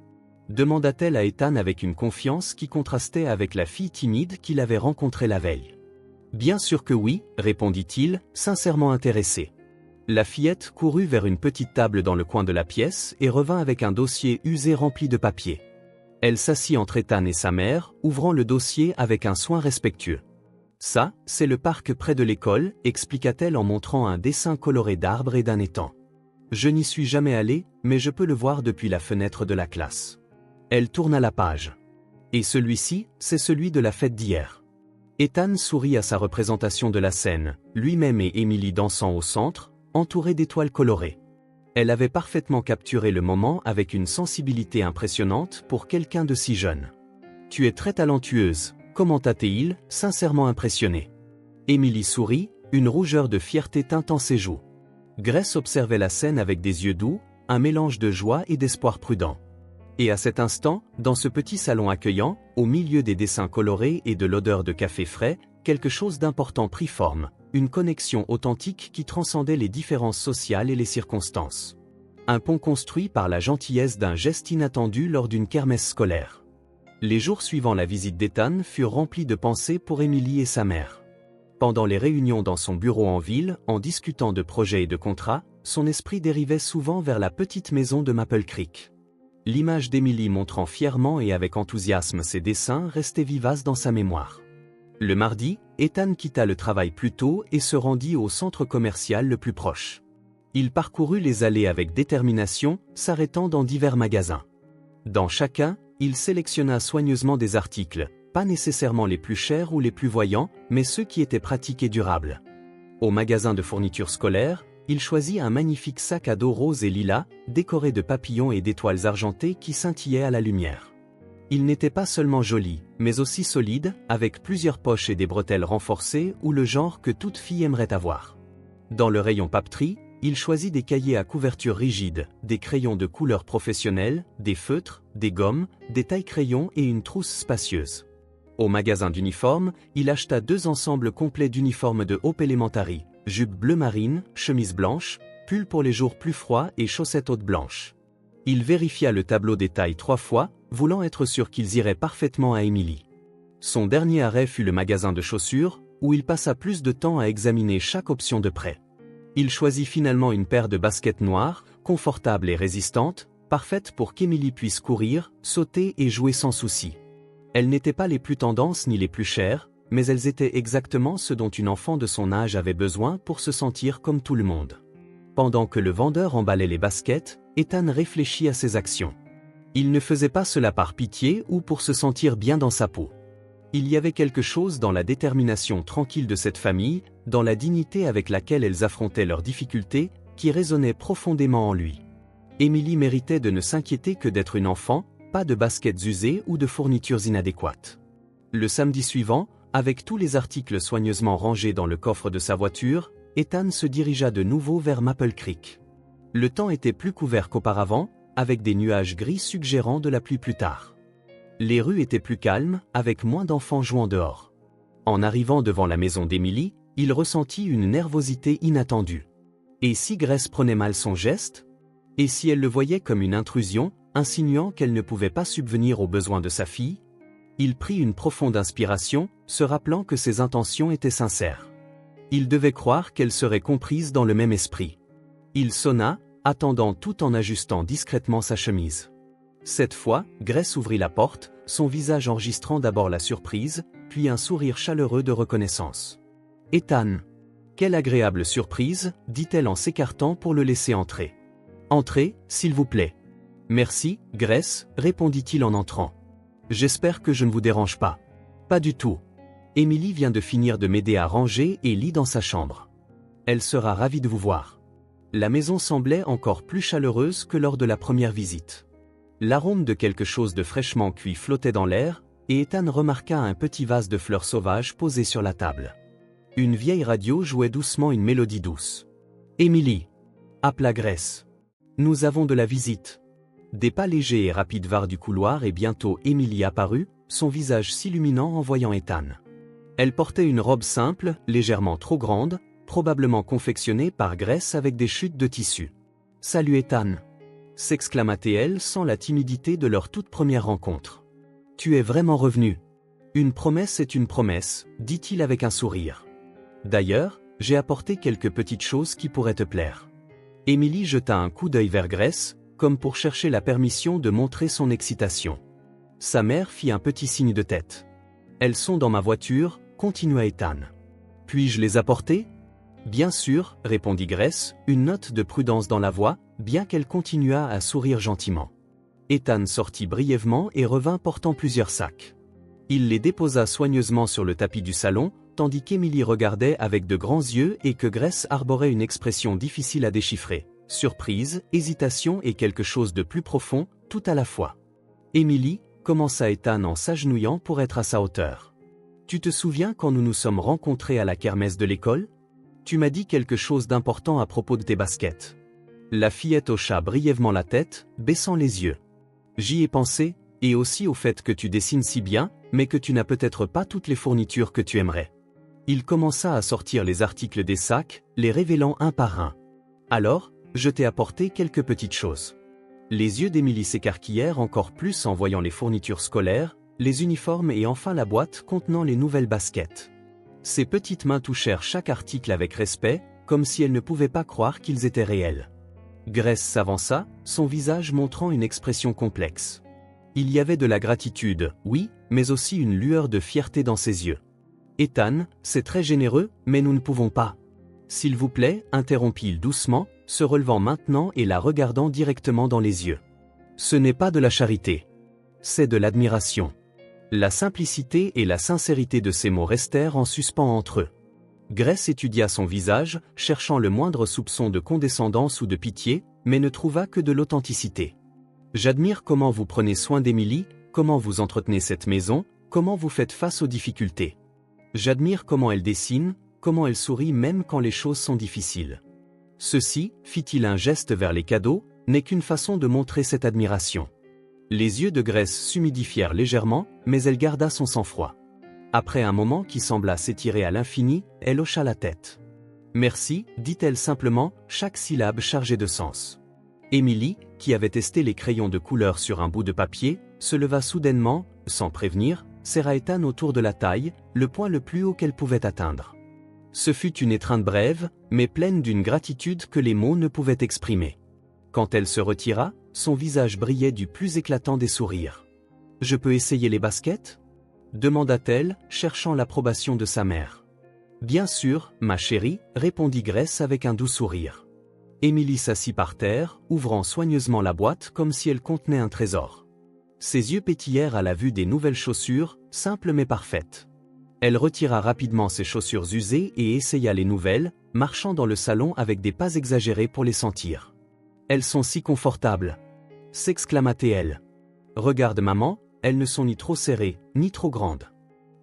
Speaker 1: demanda-t-elle à Ethan avec une confiance qui contrastait avec la fille timide qu'il avait rencontrée la veille. Bien sûr que oui, répondit-il, sincèrement intéressé. La fillette courut vers une petite table dans le coin de la pièce et revint avec un dossier usé rempli de papier. Elle s'assit entre Ethan et sa mère, ouvrant le dossier avec un soin respectueux. « Ça, c'est le parc près de l'école », expliqua-t-elle en montrant un dessin coloré d'arbres et d'un étang. « Je n'y suis jamais allée, mais je peux le voir depuis la fenêtre de la classe. » Elle tourna la page. « Et celui-ci, c'est celui de la fête d'hier. » Ethan sourit à sa représentation de la scène, lui-même et Emily dansant au centre, entourée d'étoiles colorées. Elle avait parfaitement capturé le moment avec une sensibilité impressionnante pour quelqu'un de si jeune. « Tu es très talentueuse », commenta-t-il, sincèrement impressionné. Emily sourit, une rougeur de fierté tintant ses joues. Grace observait la scène avec des yeux doux, un mélange de joie et d'espoir prudent. Et à cet instant, dans ce petit salon accueillant, au milieu des dessins colorés et de l'odeur de café frais, quelque chose d'important prit forme, une connexion authentique qui transcendait les différences sociales et les circonstances. Un pont construit par la gentillesse d'un geste inattendu lors d'une kermesse scolaire. Les jours suivant la visite d'Ethan furent remplis de pensées pour Emily et sa mère. Pendant les réunions dans son bureau en ville, en discutant de projets et de contrats, son esprit dérivait souvent vers la petite maison de Maple Creek. L'image d'Emily montrant fièrement et avec enthousiasme ses dessins restait vivace dans sa mémoire. Le mardi, Ethan quitta le travail plus tôt et se rendit au centre commercial le plus proche. Il parcourut les allées avec détermination, s'arrêtant dans divers magasins. Dans chacun, il sélectionna soigneusement des articles, pas nécessairement les plus chers ou les plus voyants, mais ceux qui étaient pratiques et durables. Au magasin de fournitures scolaires, il choisit un magnifique sac à dos rose et lilas, décoré de papillons et d'étoiles argentées qui scintillaient à la lumière. Il n'était pas seulement joli, mais aussi solide, avec plusieurs poches et des bretelles renforcées ou le genre que toute fille aimerait avoir. Dans le rayon papeterie, il choisit des cahiers à couverture rigide, des crayons de couleur professionnelle, des feutres, des gommes, des tailles-crayons et une trousse spacieuse. Au magasin d'uniformes, il acheta 2 ensembles complets d'uniformes de Hope Elementary, jupe bleu marine, chemise blanche, pull pour les jours plus froids et chaussettes hautes blanches. Il vérifia le tableau des tailles 3 fois, voulant être sûr qu'ils iraient parfaitement à Emily. Son dernier arrêt fut le magasin de chaussures, où il passa plus de temps à examiner chaque option de prêt. Il choisit finalement une paire de baskets noires, confortables et résistantes, parfaites pour qu'Emily puisse courir, sauter et jouer sans souci. Elles n'étaient pas les plus tendances ni les plus chères, mais elles étaient exactement ce dont une enfant de son âge avait besoin pour se sentir comme tout le monde. Pendant que le vendeur emballait les baskets, Ethan réfléchit à ses actions. Il ne faisait pas cela par pitié ou pour se sentir bien dans sa peau. Il y avait quelque chose dans la détermination tranquille de cette famille, dans la dignité avec laquelle elles affrontaient leurs difficultés, qui résonnait profondément en lui. Emily méritait de ne s'inquiéter que d'être une enfant, pas de baskets usées ou de fournitures inadéquates. Le samedi suivant, avec tous les articles soigneusement rangés dans le coffre de sa voiture, Ethan se dirigea de nouveau vers Maple Creek. Le temps était plus couvert qu'auparavant, avec des nuages gris suggérant de la pluie plus tard. Les rues étaient plus calmes, avec moins d'enfants jouant dehors. En arrivant devant la maison d'Emily, il ressentit une nervosité inattendue. Et si Grace prenait mal son geste? Et si elle le voyait comme une intrusion, insinuant qu'elle ne pouvait pas subvenir aux besoins de sa fille? Il prit une profonde inspiration, se rappelant que ses intentions étaient sincères. Il devait croire qu'elle serait comprise dans le même esprit. Il sonna, attendant tout en ajustant discrètement sa chemise. Cette fois, Grace ouvrit la porte, son visage enregistrant d'abord la surprise, puis un sourire chaleureux de reconnaissance. « Ethan !» « Quelle agréable surprise !» dit-elle en s'écartant pour le laisser entrer. « Entrez, s'il vous plaît. »« Merci, Grace » répondit-il en entrant. « J'espère que je ne vous dérange pas. »« Pas du tout. Emily vient de finir de m'aider à ranger et lit dans sa chambre. Elle sera ravie de vous voir. » La maison semblait encore plus chaleureuse que lors de la première visite. L'arôme de quelque chose de fraîchement cuit flottait dans l'air, et Ethan remarqua un petit vase de fleurs sauvages posé sur la table. Une vieille radio jouait doucement une mélodie douce. « Emily » appela Grace. « Nous avons de la visite. » Des pas légers et rapides vinrent du couloir et bientôt Emily apparut, son visage s'illuminant en voyant Ethan. Elle portait une robe simple, légèrement trop grande, probablement confectionnée par Grace avec des chutes de tissu. « Salut Ethan » s'exclama-t-elle sans la timidité de leur toute première rencontre. « Tu es vraiment revenu. Une promesse est une promesse, dit-il avec un sourire. D'ailleurs, j'ai apporté quelques petites choses qui pourraient te plaire. Émilie jeta un coup d'œil vers Grace, comme pour chercher la permission de montrer son excitation. Sa mère fit un petit signe de tête. Elles sont dans ma voiture, continua Ethan. Puis-je les apporter? Bien sûr, répondit Grace, une note de prudence dans la voix, bien qu'elle continuât à sourire gentiment. Ethan sortit brièvement et revint portant plusieurs sacs. Il les déposa soigneusement sur le tapis du salon, tandis qu'Émilie regardait avec de grands yeux et que Grace arborait une expression difficile à déchiffrer. Surprise, hésitation et quelque chose de plus profond, tout à la fois. Émilie, commença Ethan en s'agenouillant pour être à sa hauteur. Tu te souviens quand nous nous sommes rencontrés à la kermesse de l'école? Tu m'as dit quelque chose d'important à propos de tes baskets. La fillette hocha brièvement la tête, baissant les yeux. J'y ai pensé, et aussi au fait que tu dessines si bien, mais que tu n'as peut-être pas toutes les fournitures que tu aimerais. Il commença à sortir les articles des sacs, les révélant un par un. Alors, je t'ai apporté quelques petites choses. Les yeux d'Émilie s'écarquillèrent encore plus en voyant les fournitures scolaires, les uniformes et enfin la boîte contenant les nouvelles baskets. Ses petites mains touchèrent chaque article avec respect, comme si elle ne pouvait pas croire qu'ils étaient réels. Grace s'avança, son visage montrant une expression complexe. Il y avait de la gratitude, oui, mais aussi une lueur de fierté dans ses yeux. Ethan, c'est très généreux, mais nous ne pouvons pas. S'il vous plaît, interrompit-il doucement, se relevant maintenant et la regardant directement dans les yeux. Ce n'est pas de la charité. C'est de l'admiration. La simplicité et la sincérité de ces mots restèrent en suspens entre eux. Grace étudia son visage, cherchant le moindre soupçon de condescendance ou de pitié, mais ne trouva que de l'authenticité. J'admire comment vous prenez soin d'Émilie, comment vous entretenez cette maison, comment vous faites face aux difficultés. J'admire comment elle dessine, comment elle sourit même quand les choses sont difficiles. Ceci, fit-il un geste vers les cadeaux, n'est qu'une façon de montrer cette admiration. Les yeux de Grace s'humidifièrent légèrement, mais elle garda son sang-froid. Après un moment qui sembla s'étirer à l'infini, elle hocha la tête. Merci, dit-elle simplement, chaque syllabe chargée de sens. Émilie, qui avait testé les crayons de couleur sur un bout de papier, se leva soudainement, sans prévenir, serra Ethan autour de la taille, le point le plus haut qu'elle pouvait atteindre. Ce fut une étreinte brève, mais pleine d'une gratitude que les mots ne pouvaient exprimer. Quand elle se retira, son visage brillait du plus éclatant des sourires. « Je peux essayer les baskets ?» demanda-t-elle, cherchant l'approbation de sa mère. « Bien sûr, ma chérie, répondit Grace avec un doux sourire. Émilie s'assit par terre, ouvrant soigneusement la boîte comme si elle contenait un trésor. Ses yeux pétillèrent à la vue des nouvelles chaussures, simples mais parfaites. Elle retira rapidement ses chaussures usées et essaya les nouvelles, marchant dans le salon avec des pas exagérés pour les sentir. « Elles sont si confortables !» s'exclama-t-elle. « Regarde maman, elles ne sont ni trop serrées, ni trop grandes. »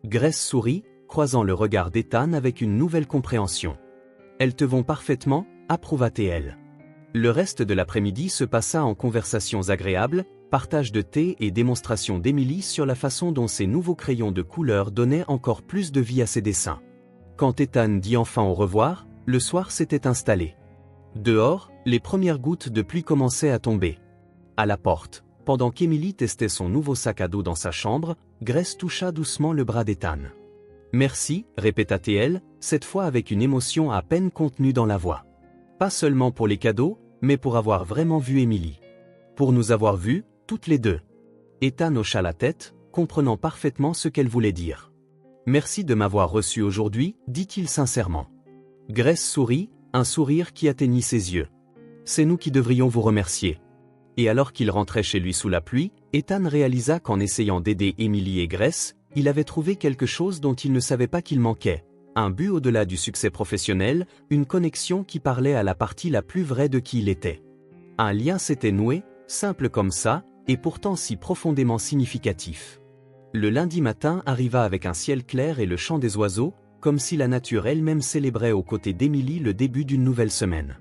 Speaker 1: Grace sourit, croisant le regard d'Ethan avec une nouvelle compréhension. « Elles te vont parfaitement ?» approuva-t-elle. Le reste de l'après-midi se passa en conversations agréables, partage de thé et démonstration d'Émilie sur la façon dont ses nouveaux crayons de couleur donnaient encore plus de vie à ses dessins. Quand Ethan dit enfin au revoir, le soir s'était installé. Dehors, les premières gouttes de pluie commençaient à tomber. À la porte, pendant qu'Émilie testait son nouveau sac à dos dans sa chambre, Grace toucha doucement le bras d'Ethan. « Merci, répéta-t-elle, cette fois avec une émotion à peine contenue dans la voix. Pas seulement pour les cadeaux, mais pour avoir vraiment vu Émilie. Pour nous avoir vus, toutes les deux. » Ethan hocha la tête, comprenant parfaitement ce qu'elle voulait dire. « Merci de m'avoir reçu aujourd'hui, dit-il sincèrement. » Grace sourit, un sourire qui atteignit ses yeux. « C'est nous qui devrions vous remercier. » Et alors qu'il rentrait chez lui sous la pluie, Ethan réalisa qu'en essayant d'aider Émilie et Grace, il avait trouvé quelque chose dont il ne savait pas qu'il manquait. Un but au-delà du succès professionnel, une connexion qui parlait à la partie la plus vraie de qui il était. Un lien s'était noué, simple comme ça, et pourtant si profondément significatif. Le lundi matin arriva avec un ciel clair et le chant des oiseaux, comme si la nature elle-même célébrait aux côtés d'Émilie le début d'une nouvelle semaine.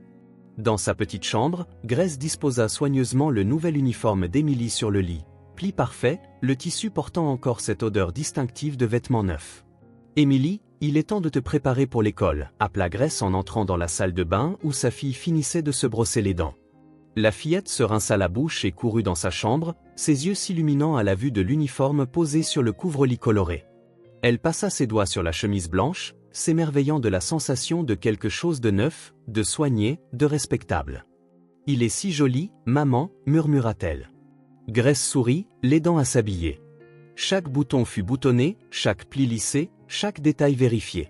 Speaker 1: Dans sa petite chambre, Grace disposa soigneusement le nouvel uniforme d'Émilie sur le lit. Pli parfait, le tissu portant encore cette odeur distinctive de vêtements neufs. « Émilie, il est temps de te préparer pour l'école », appela Grace en entrant dans la salle de bain où sa fille finissait de se brosser les dents. La fillette se rinça la bouche et courut dans sa chambre, ses yeux s'illuminant à la vue de l'uniforme posé sur le couvre-lit coloré. Elle passa ses doigts sur la chemise blanche, s'émerveillant de la sensation de quelque chose de neuf, de soigné, de respectable. « Il est si joli, maman, murmura-t-elle. Grace sourit, l'aidant à s'habiller. Chaque bouton fut boutonné, chaque pli lissé, chaque détail vérifié.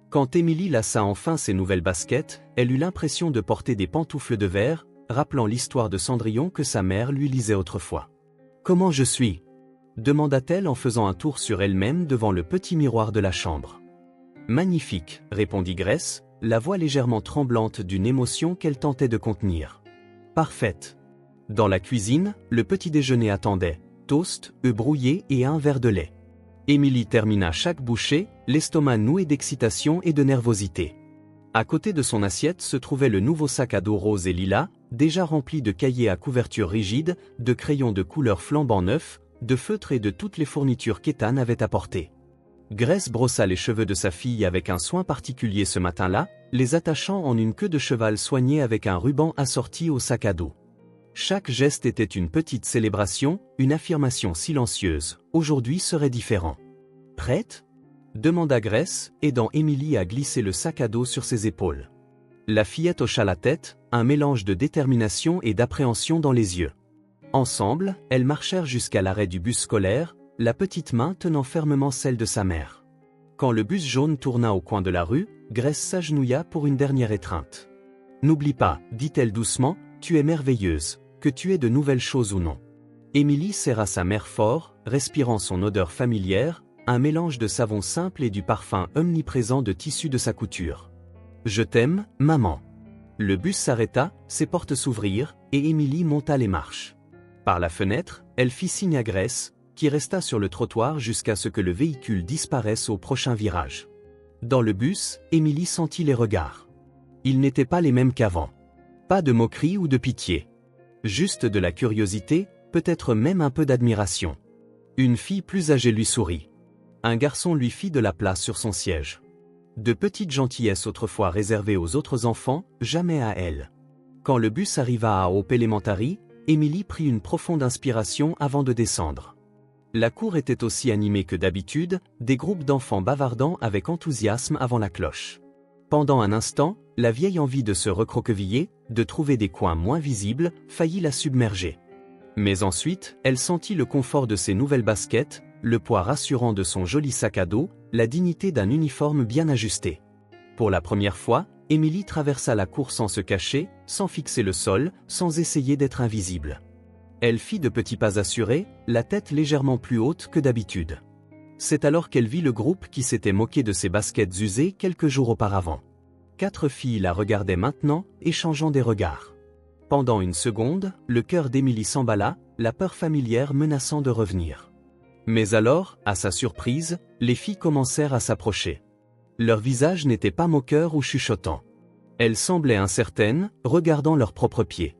Speaker 1: Quand Émilie lassa enfin ses nouvelles baskets, elle eut l'impression de porter des pantoufles de verre, rappelant l'histoire de Cendrillon que sa mère lui lisait autrefois. « Comment je suis ?» demanda-t-elle en faisant un tour sur elle-même devant le petit miroir de la chambre. « Magnifique, répondit Grace, la voix légèrement tremblante d'une émotion qu'elle tentait de contenir. « Parfaite. » Dans la cuisine, le petit déjeuner attendait, toast, œufs brouillés et un verre de lait. Émilie termina chaque bouchée, l'estomac noué d'excitation et de nervosité. À côté de son assiette se trouvait le nouveau sac à dos rose et lilas, déjà rempli de cahiers à couverture rigide, de crayons de couleur flambant neufs, de feutres et de toutes les fournitures qu'Ethan avait apportées. Grace brossa les cheveux de sa fille avec un soin particulier ce matin-là, les attachant en une queue de cheval soignée avec un ruban assorti au sac à dos. Chaque geste était une petite célébration, une affirmation silencieuse. Aujourd'hui serait différent. « Prête ?» demanda Grace, aidant Émilie à glisser le sac à dos sur ses épaules. La fillette hocha la tête, un mélange de détermination et d'appréhension dans les yeux. Ensemble, elles marchèrent jusqu'à l'arrêt du bus scolaire, la petite main tenant fermement celle de sa mère. Quand le bus jaune tourna au coin de la rue, Grace s'agenouilla pour une dernière étreinte. « N'oublie pas, dit-elle doucement, tu es merveilleuse, que tu aies de nouvelles choses ou non. » Émilie serra sa mère fort, respirant son odeur familière, un mélange de savon simple et du parfum omniprésent de tissu de sa couture. « Je t'aime, maman. » Le bus s'arrêta, ses portes s'ouvrirent, et Émilie monta les marches. Par la fenêtre, elle fit signe à Grace, qui resta sur le trottoir jusqu'à ce que le véhicule disparaisse au prochain virage. Dans le bus, Émilie sentit les regards. Ils n'étaient pas les mêmes qu'avant. Pas de moquerie ou de pitié. Juste de la curiosité, peut-être même un peu d'admiration. Une fille plus âgée lui sourit. Un garçon lui fit de la place sur son siège. De petites gentillesses autrefois réservées aux autres enfants, jamais à elle. Quand le bus arriva à Hope Elementary, Émilie prit une profonde inspiration avant de descendre. La cour était aussi animée que d'habitude, des groupes d'enfants bavardant avec enthousiasme avant la cloche. Pendant un instant, la vieille envie de se recroqueviller, de trouver des coins moins visibles, faillit la submerger. Mais ensuite, elle sentit le confort de ses nouvelles baskets, le poids rassurant de son joli sac à dos, la dignité d'un uniforme bien ajusté. Pour la première fois, Émilie traversa la cour sans se cacher, sans fixer le sol, sans essayer d'être invisible. Elle fit de petits pas assurés, la tête légèrement plus haute que d'habitude. C'est alors qu'elle vit le groupe qui s'était moqué de ses baskets usées quelques jours auparavant. 4 filles la regardaient maintenant, échangeant des regards. Pendant une seconde, le cœur d'Émilie s'emballa, la peur familière menaçant de revenir. Mais alors, à sa surprise, les filles commencèrent à s'approcher. Leurs visages n'étaient pas moqueurs ou chuchotants. Elles semblaient incertaines, regardant leurs propres pieds.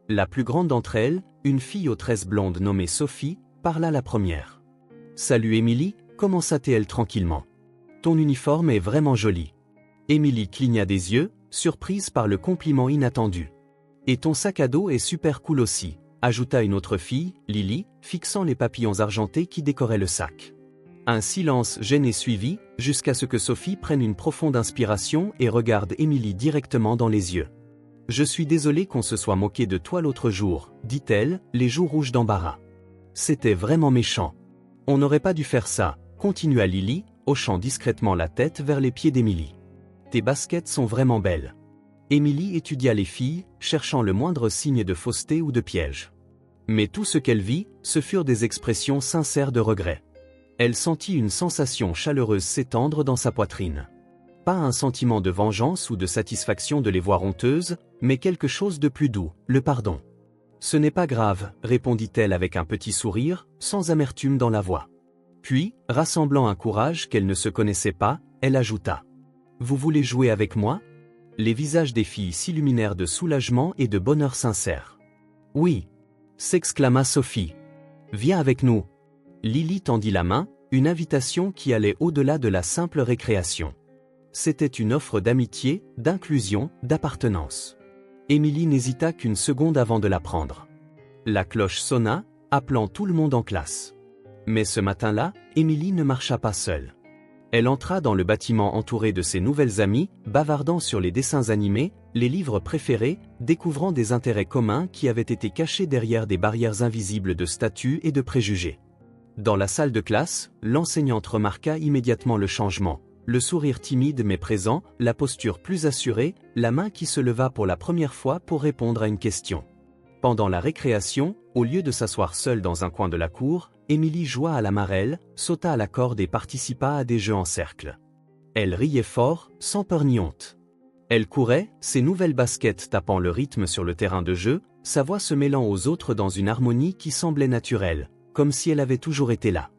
Speaker 1: La plus grande d'entre elles, une fille aux tresses blondes nommée Sophie, parla la première. « Salut Émilie » commença-t-elle tranquillement. « Ton uniforme est vraiment joli. » Émilie cligna des yeux, surprise par le compliment inattendu. « Et ton sac à dos est super cool aussi », ajouta une autre fille, Lily, fixant les papillons argentés qui décoraient le sac. Un silence gêné suivit, jusqu'à ce que Sophie prenne une profonde inspiration et regarde Émilie directement dans les yeux. « Je suis désolée qu'on se soit moqué de toi l'autre jour, dit-elle, les joues rouges d'embarras. C'était vraiment méchant. On n'aurait pas dû faire ça, continua Lily, hochant discrètement la tête vers les pieds d'Émilie. Tes baskets sont vraiment belles. Émilie étudia les filles, cherchant le moindre signe de fausseté ou de piège. Mais tout ce qu'elle vit, ce furent des expressions sincères de regret. Elle sentit une sensation chaleureuse s'étendre dans sa poitrine. Pas un sentiment de vengeance ou de satisfaction de les voir honteuses, mais quelque chose de plus doux, le pardon. « Ce n'est pas grave, répondit-elle avec un petit sourire, sans amertume dans la voix. Puis, rassemblant un courage qu'elle ne se connaissait pas, elle ajouta. « Vous voulez jouer avec moi ?» Les visages des filles s'illuminèrent de soulagement et de bonheur sincère. « Oui !» s'exclama Sophie. « Viens avec nous !» Lily tendit la main, une invitation qui allait au-delà de la simple récréation. C'était une offre d'amitié, d'inclusion, d'appartenance. Émilie n'hésita qu'une seconde avant de la prendre. La cloche sonna, appelant tout le monde en classe. Mais ce matin-là, Émilie ne marcha pas seule. Elle entra dans le bâtiment entourée de ses nouvelles amies, bavardant sur les dessins animés, les livres préférés, découvrant des intérêts communs qui avaient été cachés derrière des barrières invisibles de statuts et de préjugés. Dans la salle de classe, l'enseignante remarqua immédiatement le changement. Le sourire timide mais présent, la posture plus assurée, la main qui se leva pour la première fois pour répondre à une question. Pendant la récréation, au lieu de s'asseoir seule dans un coin de la cour, Émilie joua à la marelle, sauta à la corde et participa à des jeux en cercle. Elle riait fort, sans peur ni honte. Elle courait, ses nouvelles baskets tapant le rythme sur le terrain de jeu, sa voix se mêlant aux autres dans une harmonie qui semblait naturelle, comme si elle avait toujours été là.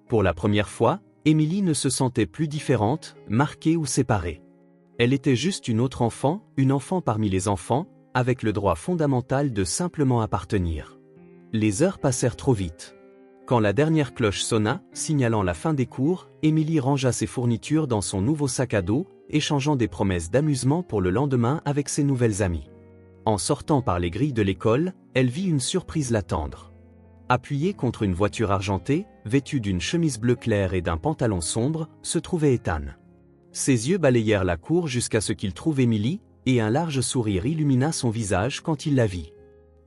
Speaker 1: Pour la première fois, Émilie ne se sentait plus différente, marquée ou séparée. Elle était juste une autre enfant, une enfant parmi les enfants, avec le droit fondamental de simplement appartenir. Les heures passèrent trop vite. Quand la dernière cloche sonna, signalant la fin des cours, Émilie rangea ses fournitures dans son nouveau sac à dos, échangeant des promesses d'amusement pour le lendemain avec ses nouvelles amies. En sortant par les grilles de l'école, elle vit une surprise l'attendre. Appuyé contre une voiture argentée, vêtue d'une chemise bleu clair et d'un pantalon sombre, se trouvait Ethan. Ses yeux balayèrent la cour jusqu'à ce qu'il trouve Émilie, et un large sourire illumina son visage quand il la vit.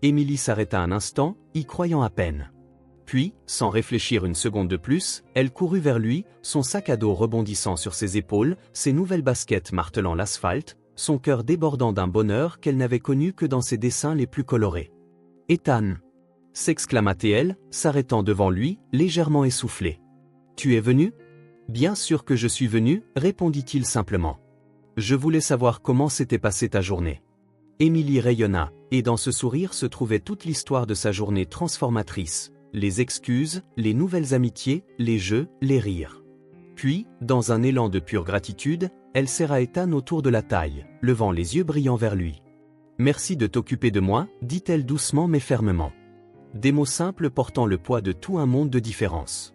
Speaker 1: Émilie s'arrêta un instant, y croyant à peine. Puis, sans réfléchir une seconde de plus, elle courut vers lui, son sac à dos rebondissant sur ses épaules, ses nouvelles baskets martelant l'asphalte, son cœur débordant d'un bonheur qu'elle n'avait connu que dans ses dessins les plus colorés. « Ethan !» s'exclama-t-elle, s'arrêtant devant lui, légèrement essoufflée. « Tu es venu ?»« Bien sûr que je suis venu, » répondit-il simplement. « Je voulais savoir comment s'était passée ta journée. » Émilie rayonna, et dans ce sourire se trouvait toute l'histoire de sa journée transformatrice, les excuses, les nouvelles amitiés, les jeux, les rires. Puis, dans un élan de pure gratitude, elle serra Ethan autour de la taille, levant les yeux brillants vers lui. « Merci de t'occuper de moi, » dit-elle doucement mais fermement. Des mots simples portant le poids de tout un monde de différence.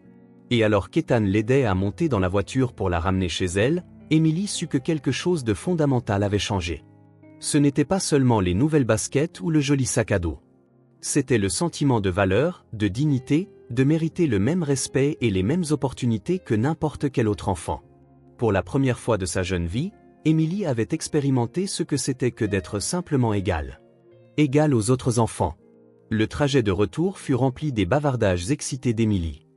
Speaker 1: Et alors qu'Ethan l'aidait à monter dans la voiture pour la ramener chez elle, Émilie sut que quelque chose de fondamental avait changé. Ce n'était pas seulement les nouvelles baskets ou le joli sac à dos. C'était le sentiment de valeur, de dignité, de mériter le même respect et les mêmes opportunités que n'importe quel autre enfant. Pour la première fois de sa jeune vie, Émilie avait expérimenté ce que c'était que d'être simplement égale. Égale aux autres enfants. Le trajet de retour fut rempli des bavardages excités d'Émilie.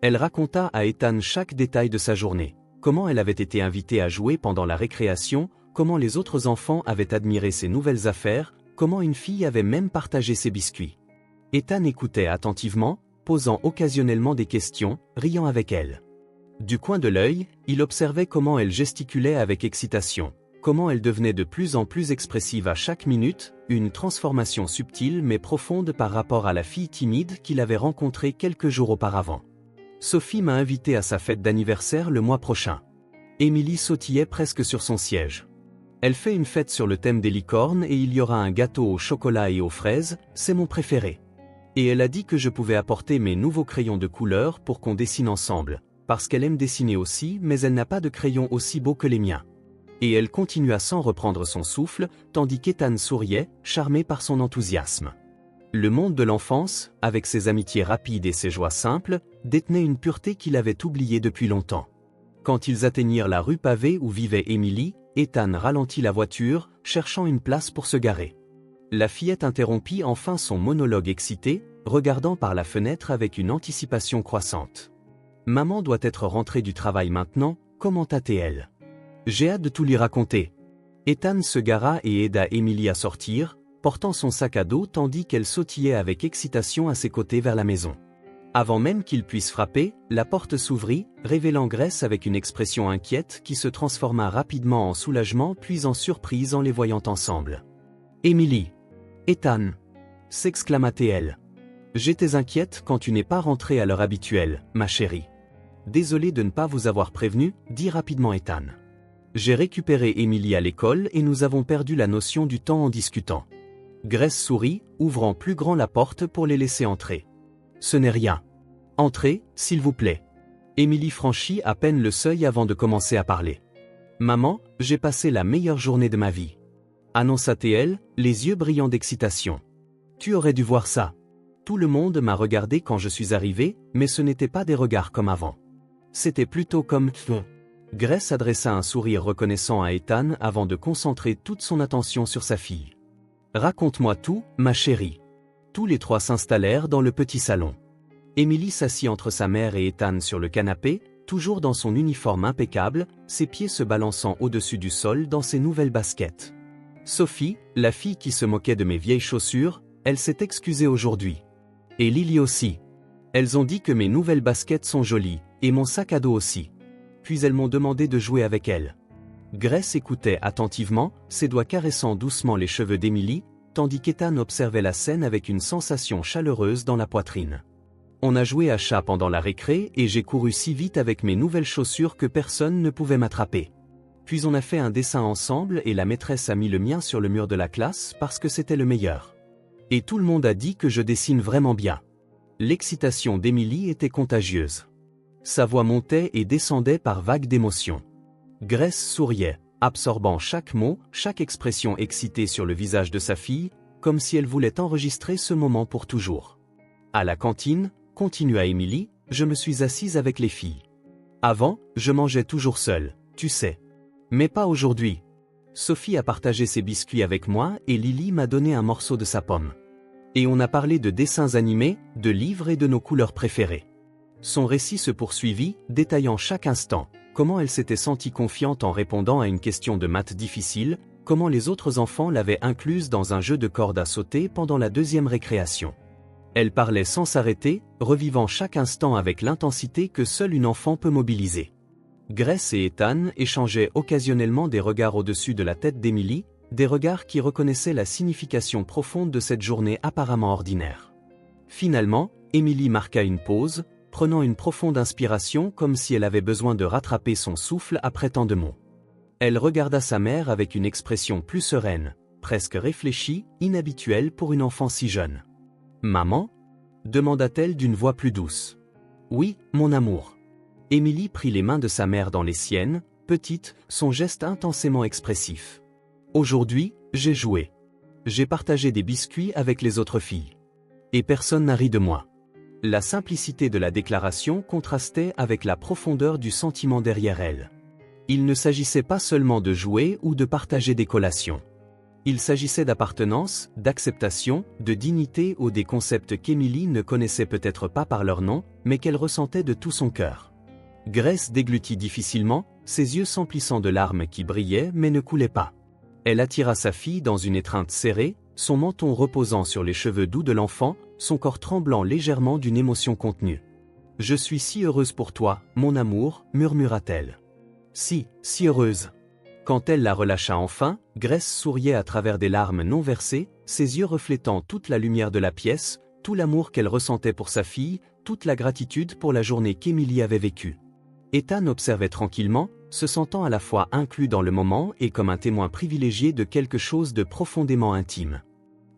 Speaker 1: Elle raconta à Ethan chaque détail de sa journée, comment elle avait été invitée à jouer pendant la récréation, comment les autres enfants avaient admiré ses nouvelles affaires, comment une fille avait même partagé ses biscuits. Ethan écoutait attentivement, posant occasionnellement des questions, riant avec elle. Du coin de l'œil, il observait comment elle gesticulait avec excitation, comment elle devenait de plus en plus expressive à chaque minute, une transformation subtile mais profonde par rapport à la fille timide qu'il avait rencontrée quelques jours auparavant. Sophie m'a invité à sa fête d'anniversaire le mois prochain. Émilie sautillait presque sur son siège. Elle fait une fête sur le thème des licornes et il y aura un gâteau au chocolat et aux fraises, c'est mon préféré. Et elle a dit que je pouvais apporter mes nouveaux crayons de couleur pour qu'on dessine ensemble, parce qu'elle aime dessiner aussi mais elle n'a pas de crayons aussi beaux que les miens. Et elle continua sans reprendre son souffle, tandis qu'Ethan souriait, charmé par son enthousiasme. Le monde de l'enfance, avec ses amitiés rapides et ses joies simples, détenait une pureté qu'il avait oubliée depuis longtemps. Quand ils atteignirent la rue pavée où vivait Émilie, Ethan ralentit la voiture, cherchant une place pour se garer. La fillette interrompit enfin son monologue excité, regardant par la fenêtre avec une anticipation croissante. « Maman doit être rentrée du travail maintenant, commenta-t-elle. J'ai hâte de tout lui raconter. » Ethan se gara et aida Émilie à sortir, portant son sac à dos tandis qu'elle sautillait avec excitation à ses côtés vers la maison. Avant même qu'il puisse frapper, la porte s'ouvrit, révélant Grace avec une expression inquiète qui se transforma rapidement en soulagement puis en surprise en les voyant ensemble. « Émilie !»« Ethan !» s'exclama-t-elle. « J'étais inquiète quand tu n'es pas rentrée à l'heure habituelle, ma chérie. »« Désolé de ne pas vous avoir prévenu, » dit rapidement Ethan. « J'ai récupéré Émilie à l'école et nous avons perdu la notion du temps en discutant. » Grace sourit, ouvrant plus grand la porte pour les laisser entrer. « Ce n'est rien. Entrez, s'il vous plaît. » Émilie franchit à peine le seuil avant de commencer à parler. « Maman, j'ai passé la meilleure journée de ma vie. » annonça-t-elle, les yeux brillants d'excitation. « Tu aurais dû voir ça. Tout le monde m'a regardé quand je suis arrivée, mais ce n'était pas des regards comme avant. C'était plutôt comme Grace adressa un sourire reconnaissant à Ethan avant de concentrer toute son attention sur sa fille. Raconte-moi tout, ma chérie. Tous les trois s'installèrent dans le petit salon. Emily s'assit entre sa mère et Ethan sur le canapé, toujours dans son uniforme impeccable, ses pieds se balançant au-dessus du sol dans ses nouvelles baskets. Sophie, la fille qui se moquait de mes vieilles chaussures, elle s'est excusée aujourd'hui. Et Lily aussi. Elles ont dit que mes nouvelles baskets sont jolies, et mon sac à dos aussi. Puis elles m'ont demandé de jouer avec elles. Grace écoutait attentivement, ses doigts caressant doucement les cheveux d'Emily, tandis qu'Ethan observait la scène avec une sensation chaleureuse dans la poitrine. On a joué à chat pendant la récré et j'ai couru si vite avec mes nouvelles chaussures que personne ne pouvait m'attraper. Puis on a fait un dessin ensemble et la maîtresse a mis le mien sur le mur de la classe parce que c'était le meilleur. Et tout le monde a dit que je dessine vraiment bien. L'excitation d'Emily était contagieuse. Sa voix montait et descendait par vagues d'émotions. Grace souriait, absorbant chaque mot, chaque expression excitée sur le visage de sa fille, comme si elle voulait enregistrer ce moment pour toujours. À la cantine, continua Emily, je me suis assise avec les filles. Avant, je mangeais toujours seule, tu sais. Mais pas aujourd'hui. Sophie a partagé ses biscuits avec moi et Lily m'a donné un morceau de sa pomme. Et on a parlé de dessins animés, de livres et de nos couleurs préférées. Son récit se poursuivit, détaillant chaque instant, comment elle s'était sentie confiante en répondant à une question de maths difficile, comment les autres enfants l'avaient incluse dans un jeu de corde à sauter pendant la deuxième récréation. Elle parlait sans s'arrêter, revivant chaque instant avec l'intensité que seule une enfant peut mobiliser. Grace et Ethan échangeaient occasionnellement des regards au-dessus de la tête d'Emily, des regards qui reconnaissaient la signification profonde de cette journée apparemment ordinaire. Finalement, Emily marqua une pause, prenant une profonde inspiration comme si elle avait besoin de rattraper son souffle après tant de mots. Elle regarda sa mère avec une expression plus sereine, presque réfléchie, inhabituelle pour une enfant si jeune. « Maman » demanda-t-elle d'une voix plus douce. « Oui, mon amour. » Emily prit les mains de sa mère dans les siennes, petite, son geste intensément expressif. « Aujourd'hui, j'ai joué. J'ai partagé des biscuits avec les autres filles. Et personne n'a ri de moi. » La simplicité de la déclaration contrastait avec la profondeur du sentiment derrière elle. Il ne s'agissait pas seulement de jouer ou de partager des collations. Il s'agissait d'appartenance, d'acceptation, de dignité ou des concepts qu'Emily ne connaissait peut-être pas par leur nom, mais qu'elle ressentait de tout son cœur. Grace déglutit difficilement, ses yeux s'emplissant de larmes qui brillaient mais ne coulaient pas. Elle attira sa fille dans une étreinte serrée, son menton reposant sur les cheveux doux de l'enfant, son corps tremblant légèrement d'une émotion contenue. « Je suis si heureuse pour toi, mon amour, murmura-t-elle. « Si heureuse. » Quand elle la relâcha enfin, Grace souriait à travers des larmes non versées, ses yeux reflétant toute la lumière de la pièce, tout l'amour qu'elle ressentait pour sa fille, toute la gratitude pour la journée qu'Emily avait vécue. Ethan observait tranquillement, se sentant à la fois inclus dans le moment et comme un témoin privilégié de quelque chose de profondément intime.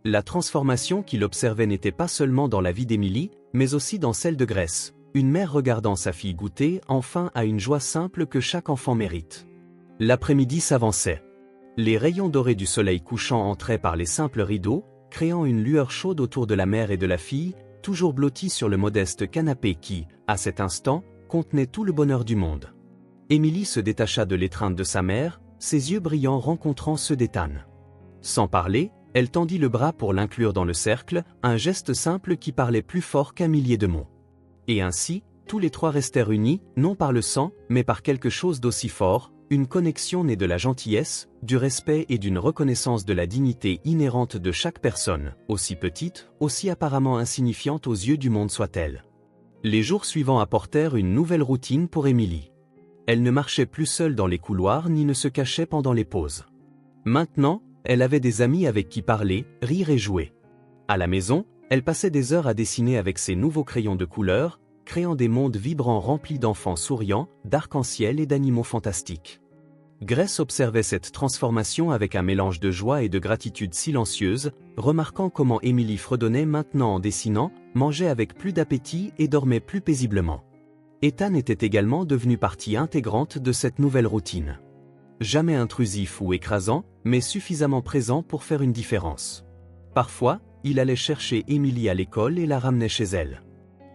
Speaker 1: La transformation qu'il observait n'était pas seulement dans la vie d'Emily, mais aussi dans celle de Grace, une mère regardant sa fille goûter enfin à une joie simple que chaque enfant mérite. L'après-midi s'avançait. Les rayons dorés du soleil couchant entraient par les simples rideaux, créant une lueur chaude autour de la mère et de la fille, toujours blottis sur le modeste canapé qui, à cet instant, contenait tout le bonheur du monde. Emily se détacha de l'étreinte de sa mère, ses yeux brillants rencontrant ceux d'Ethan. Sans parler, elle tendit le bras pour l'inclure dans le cercle, un geste simple qui parlait plus fort qu'un millier de mots. Et ainsi, tous les trois restèrent unis, non par le sang, mais par quelque chose d'aussi fort, une connexion née de la gentillesse, du respect et d'une reconnaissance de la dignité inhérente de chaque personne, aussi petite, aussi apparemment insignifiante aux yeux du monde soit-elle. Les jours suivants apportèrent une nouvelle routine pour Emily. Elle ne marchait plus seule dans les couloirs ni ne se cachait pendant les pauses. Maintenant, elle avait des amis avec qui parler, rire et jouer. À la maison, elle passait des heures à dessiner avec ses nouveaux crayons de couleur, créant des mondes vibrants remplis d'enfants souriants, d'arc-en-ciel et d'animaux fantastiques. Grace observait cette transformation avec un mélange de joie et de gratitude silencieuse, remarquant comment Emily fredonnait maintenant en dessinant, mangeait avec plus d'appétit et dormait plus paisiblement. Ethan était également devenu partie intégrante de cette nouvelle routine. Jamais intrusif ou écrasant, mais suffisamment présent pour faire une différence. Parfois, il allait chercher Emily à l'école et la ramenait chez elle.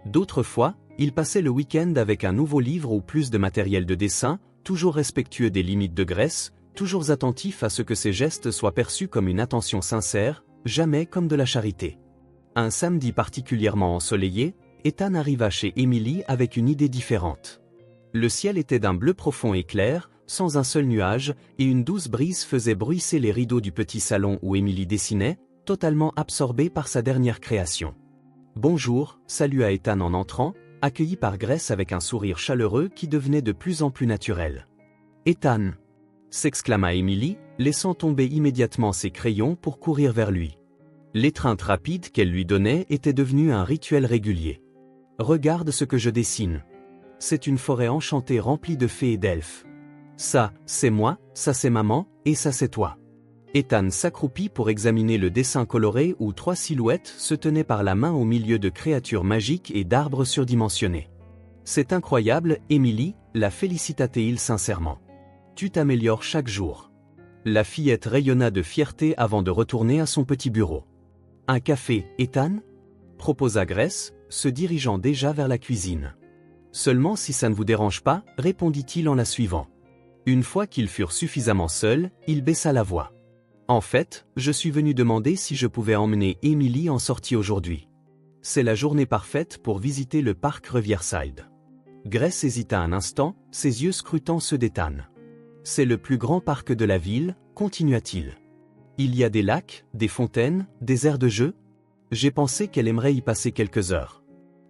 Speaker 1: D'autres fois, il passait le week-end avec un nouveau livre ou plus de matériel de dessin, toujours respectueux des limites de Grace, toujours attentif à ce que ses gestes soient perçus comme une attention sincère, jamais comme de la charité. Un samedi particulièrement ensoleillé, Ethan arriva chez Emily avec une idée différente. Le ciel était d'un bleu profond et clair, sans un seul nuage, et une douce brise faisait bruisser les rideaux du petit salon où Emily dessinait, totalement absorbée par sa dernière création. « Bonjour », salua Ethan en entrant, accueilli par Grace avec un sourire chaleureux qui devenait de plus en plus naturel. « Ethan !» s'exclama Emily, laissant tomber immédiatement ses crayons pour courir vers lui. L'étreinte rapide qu'elle lui donnait était devenue un rituel régulier. « Regarde ce que je dessine. C'est une forêt enchantée remplie de fées et d'elfes. Ça, c'est moi, ça c'est maman, et ça c'est toi. » Ethan s'accroupit pour examiner le dessin coloré où 3 silhouettes se tenaient par la main au milieu de créatures magiques et d'arbres surdimensionnés. « C'est incroyable, Emily », la félicita-t-il sincèrement. « Tu t'améliores chaque jour. » La fillette rayonna de fierté avant de retourner à son petit bureau. « Un café, Ethan ?» proposa Grace, se dirigeant déjà vers la cuisine. « Seulement si ça ne vous dérange pas, répondit-il en la suivant. Une fois qu'ils furent suffisamment seuls, il baissa la voix. « En fait, je suis venu demander si je pouvais emmener Emily en sortie aujourd'hui. C'est la journée parfaite pour visiter le parc Riverside. » Grace hésita un instant, ses yeux scrutant ceux d'Ethan. « C'est le plus grand parc de la ville, continua-t-il. Il y a des lacs, des fontaines, des aires de jeu. J'ai pensé qu'elle aimerait y passer quelques heures. »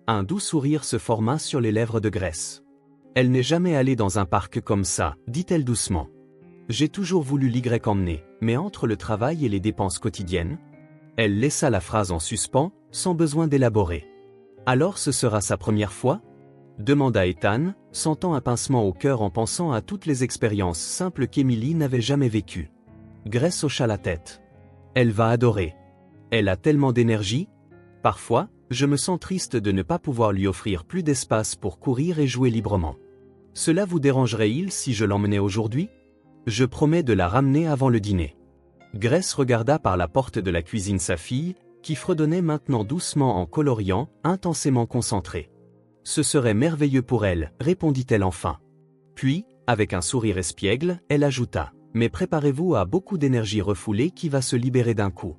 Speaker 1: Un doux sourire se forma sur les lèvres de Grace. « Elle n'est jamais allée dans un parc comme ça, dit-elle doucement. J'ai toujours voulu l'y emmener, mais entre le travail et les dépenses quotidiennes. » Elle laissa la phrase en suspens, sans besoin d'élaborer. « Alors ce sera sa première fois ?» demanda Ethan, sentant un pincement au cœur en pensant à toutes les expériences simples qu'Emily n'avait jamais vécues. Grace hocha la tête. « Elle va adorer. Elle a tellement d'énergie. Parfois, je me sens triste de ne pas pouvoir lui offrir plus d'espace pour courir et jouer librement. Cela vous dérangerait-il si je l'emmenais aujourd'hui ? Je promets de la ramener avant le dîner. » Grace regarda par la porte de la cuisine sa fille, qui fredonnait maintenant doucement en coloriant, intensément concentrée. « Ce serait merveilleux pour elle, répondit-elle enfin. Puis, avec un sourire espiègle, elle ajouta « Mais préparez-vous à beaucoup d'énergie refoulée qui va se libérer d'un coup. »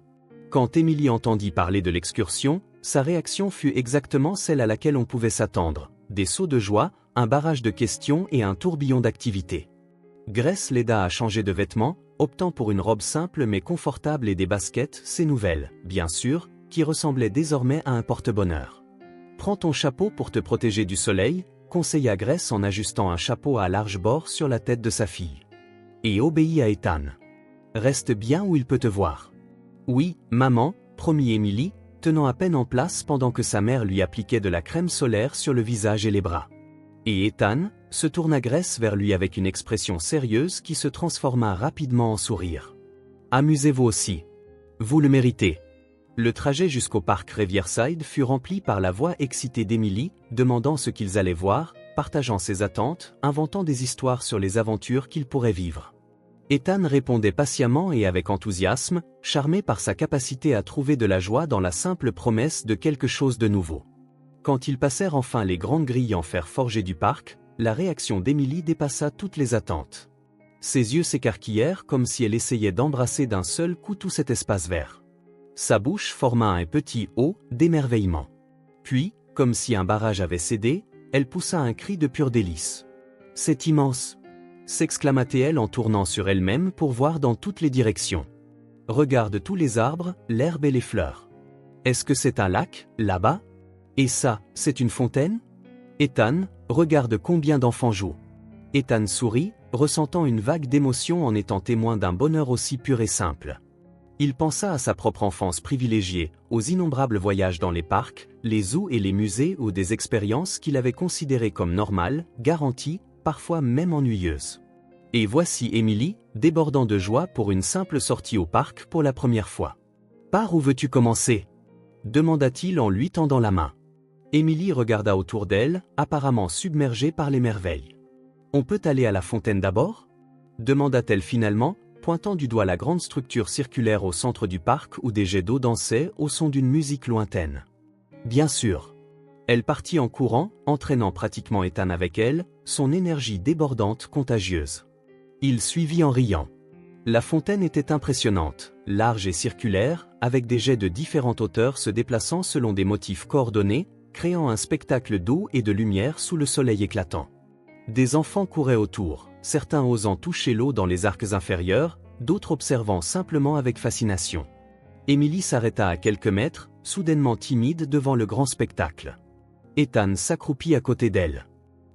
Speaker 1: Quand Emily entendit parler de l'excursion, sa réaction fut exactement celle à laquelle on pouvait s'attendre. Des sauts de joie, un barrage de questions et un tourbillon d'activités. Grace l'aida à changer de vêtements, optant pour une robe simple mais confortable et des baskets, ses nouvelles, bien sûr, qui ressemblaient désormais à un porte-bonheur. « Prends ton chapeau pour te protéger du soleil », conseilla Grace en ajustant un chapeau à large bord sur la tête de sa fille. « Et obéis à Ethan. Reste bien où il peut te voir. »« Oui, maman », promit Emily, tenant à peine en place pendant que sa mère lui appliquait de la crème solaire sur le visage et les bras. Et Ethan se tourna Grace vers lui avec une expression sérieuse qui se transforma rapidement en sourire. « Amusez-vous aussi. Vous le méritez. » Le trajet jusqu'au parc Riverside fut rempli par la voix excitée d'Emily, demandant ce qu'ils allaient voir, partageant ses attentes, inventant des histoires sur les aventures qu'ils pourraient vivre. Ethan répondait patiemment et avec enthousiasme, charmé par sa capacité à trouver de la joie dans la simple promesse de quelque chose de nouveau. Quand ils passèrent enfin les grandes grilles en fer forgé du parc, la réaction d'Emily dépassa toutes les attentes. Ses yeux s'écarquillèrent comme si elle essayait d'embrasser d'un seul coup tout cet espace vert. Sa bouche forma un petit « O » d'émerveillement. Puis, comme si un barrage avait cédé, elle poussa un cri de pur délice. « C'est immense !» s'exclama-t-elle en tournant sur elle-même pour voir dans toutes les directions. « Regarde tous les arbres, l'herbe et les fleurs. Est-ce que c'est un lac, là-bas ? Et ça, c'est une fontaine ? Ethan, regarde combien d'enfants jouent. » Ethan sourit, ressentant une vague d'émotion en étant témoin d'un bonheur aussi pur et simple. Il pensa à sa propre enfance privilégiée, aux innombrables voyages dans les parcs, les zoos et les musées ou des expériences qu'il avait considérées comme normales, garanties, parfois même ennuyeuses. Et voici Emily, débordant de joie pour une simple sortie au parc pour la première fois. « Par où veux-tu commencer ?» demanda-t-il en lui tendant la main. Emily regarda autour d'elle, apparemment submergée par les merveilles. « On peut aller à la fontaine d'abord ?» demanda-t-elle finalement, pointant du doigt la grande structure circulaire au centre du parc où des jets d'eau dansaient au son d'une musique lointaine. Bien sûr. Elle partit en courant, entraînant pratiquement Ethan avec elle, son énergie débordante contagieuse. Il suivit en riant. La fontaine était impressionnante, large et circulaire, avec des jets de différentes hauteurs se déplaçant selon des motifs coordonnés, créant un spectacle d'eau et de lumière sous le soleil éclatant. Des enfants couraient autour, certains osant toucher l'eau dans les arcs inférieurs, d'autres observant simplement avec fascination. Émilie s'arrêta à quelques mètres, soudainement timide devant le grand spectacle. Ethan s'accroupit à côté d'elle.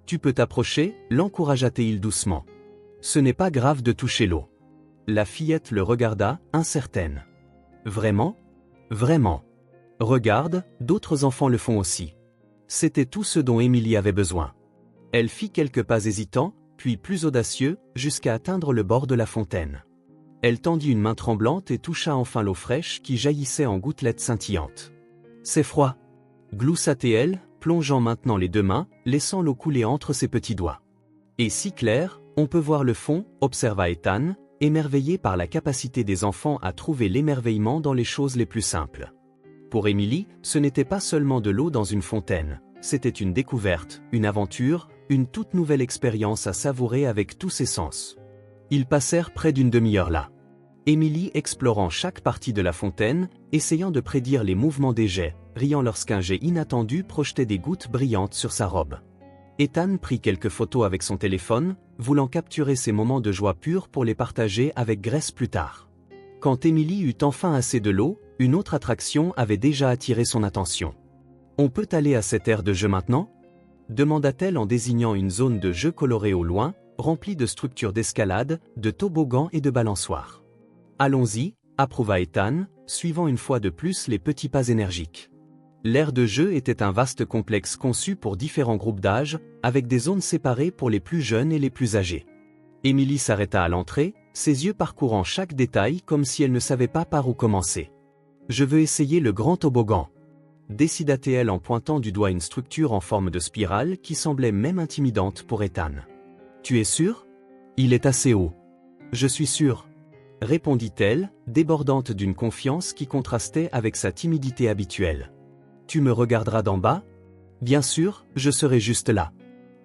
Speaker 1: « Tu peux t'approcher » l'encouragea-t-il doucement. « Ce n'est pas grave de toucher l'eau. » La fillette le regarda, incertaine. « Vraiment ? Vraiment. Regarde, d'autres enfants le font aussi. » C'était tout ce dont Émilie avait besoin. Elle fit quelques pas hésitants, puis plus audacieux, jusqu'à atteindre le bord de la fontaine. Elle tendit une main tremblante et toucha enfin l'eau fraîche qui jaillissait en gouttelettes scintillantes. « C'est froid !» gloussa-t-elle, plongeant maintenant les deux mains, laissant l'eau couler entre ses petits doigts. « Et si clair, on peut voir le fond » observa Ethan, émerveillé par la capacité des enfants à trouver l'émerveillement dans les choses les plus simples. Pour Émilie, ce n'était pas seulement de l'eau dans une fontaine, c'était une découverte, une aventure, une toute nouvelle expérience à savourer avec tous ses sens. Ils passèrent près d'une demi-heure là. Émilie explorant chaque partie de la fontaine, essayant de prédire les mouvements des jets, riant lorsqu'un jet inattendu projetait des gouttes brillantes sur sa robe. Ethan prit quelques photos avec son téléphone, voulant capturer ces moments de joie pure pour les partager avec Grace plus tard. Quand Émilie eut enfin assez de l'eau, une autre attraction avait déjà attiré son attention. « On peut aller à cette aire de jeu maintenant ?» demanda-t-elle en désignant une zone de jeu colorée au loin, remplie de structures d'escalade, de toboggans et de balançoires. « Allons-y » approuva Ethan, suivant une fois de plus les petits pas énergiques. L'aire de jeu était un vaste complexe conçu pour différents groupes d'âge, avec des zones séparées pour les plus jeunes et les plus âgés. Émilie s'arrêta à l'entrée, ses yeux parcourant chaque détail comme si elle ne savait pas par où commencer. « Je veux essayer le grand toboggan » décida-t-elle en pointant du doigt une structure en forme de spirale qui semblait même intimidante pour Ethan. « Tu es sûr ? Il est assez haut. »« Je suis sûre. » répondit-elle, débordante d'une confiance qui contrastait avec sa timidité habituelle. « Tu me regarderas d'en bas ? » ?»« Bien sûr, je serai juste là. »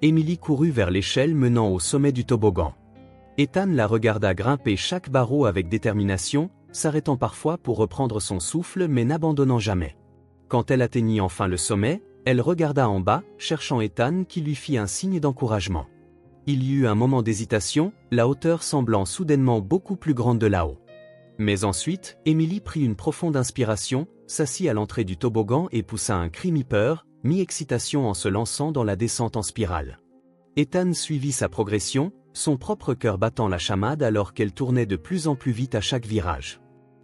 Speaker 1: Émilie courut vers l'échelle menant au sommet du toboggan. Ethan la regarda grimper chaque barreau avec détermination, s'arrêtant parfois pour reprendre son souffle mais n'abandonnant jamais. Quand elle atteignit enfin le sommet, elle regarda en bas, cherchant Ethan qui lui fit un signe d'encouragement. Il y eut un moment d'hésitation, la hauteur semblant soudainement beaucoup plus grande de là-haut. Mais ensuite, Émilie prit une profonde inspiration, s'assit à l'entrée du toboggan et poussa un cri mi-peur, mi-excitation en se lançant dans la descente en spirale. Ethan suivit sa progression, son propre cœur battant la chamade alors qu'elle tournait de plus en plus vite à chaque virage.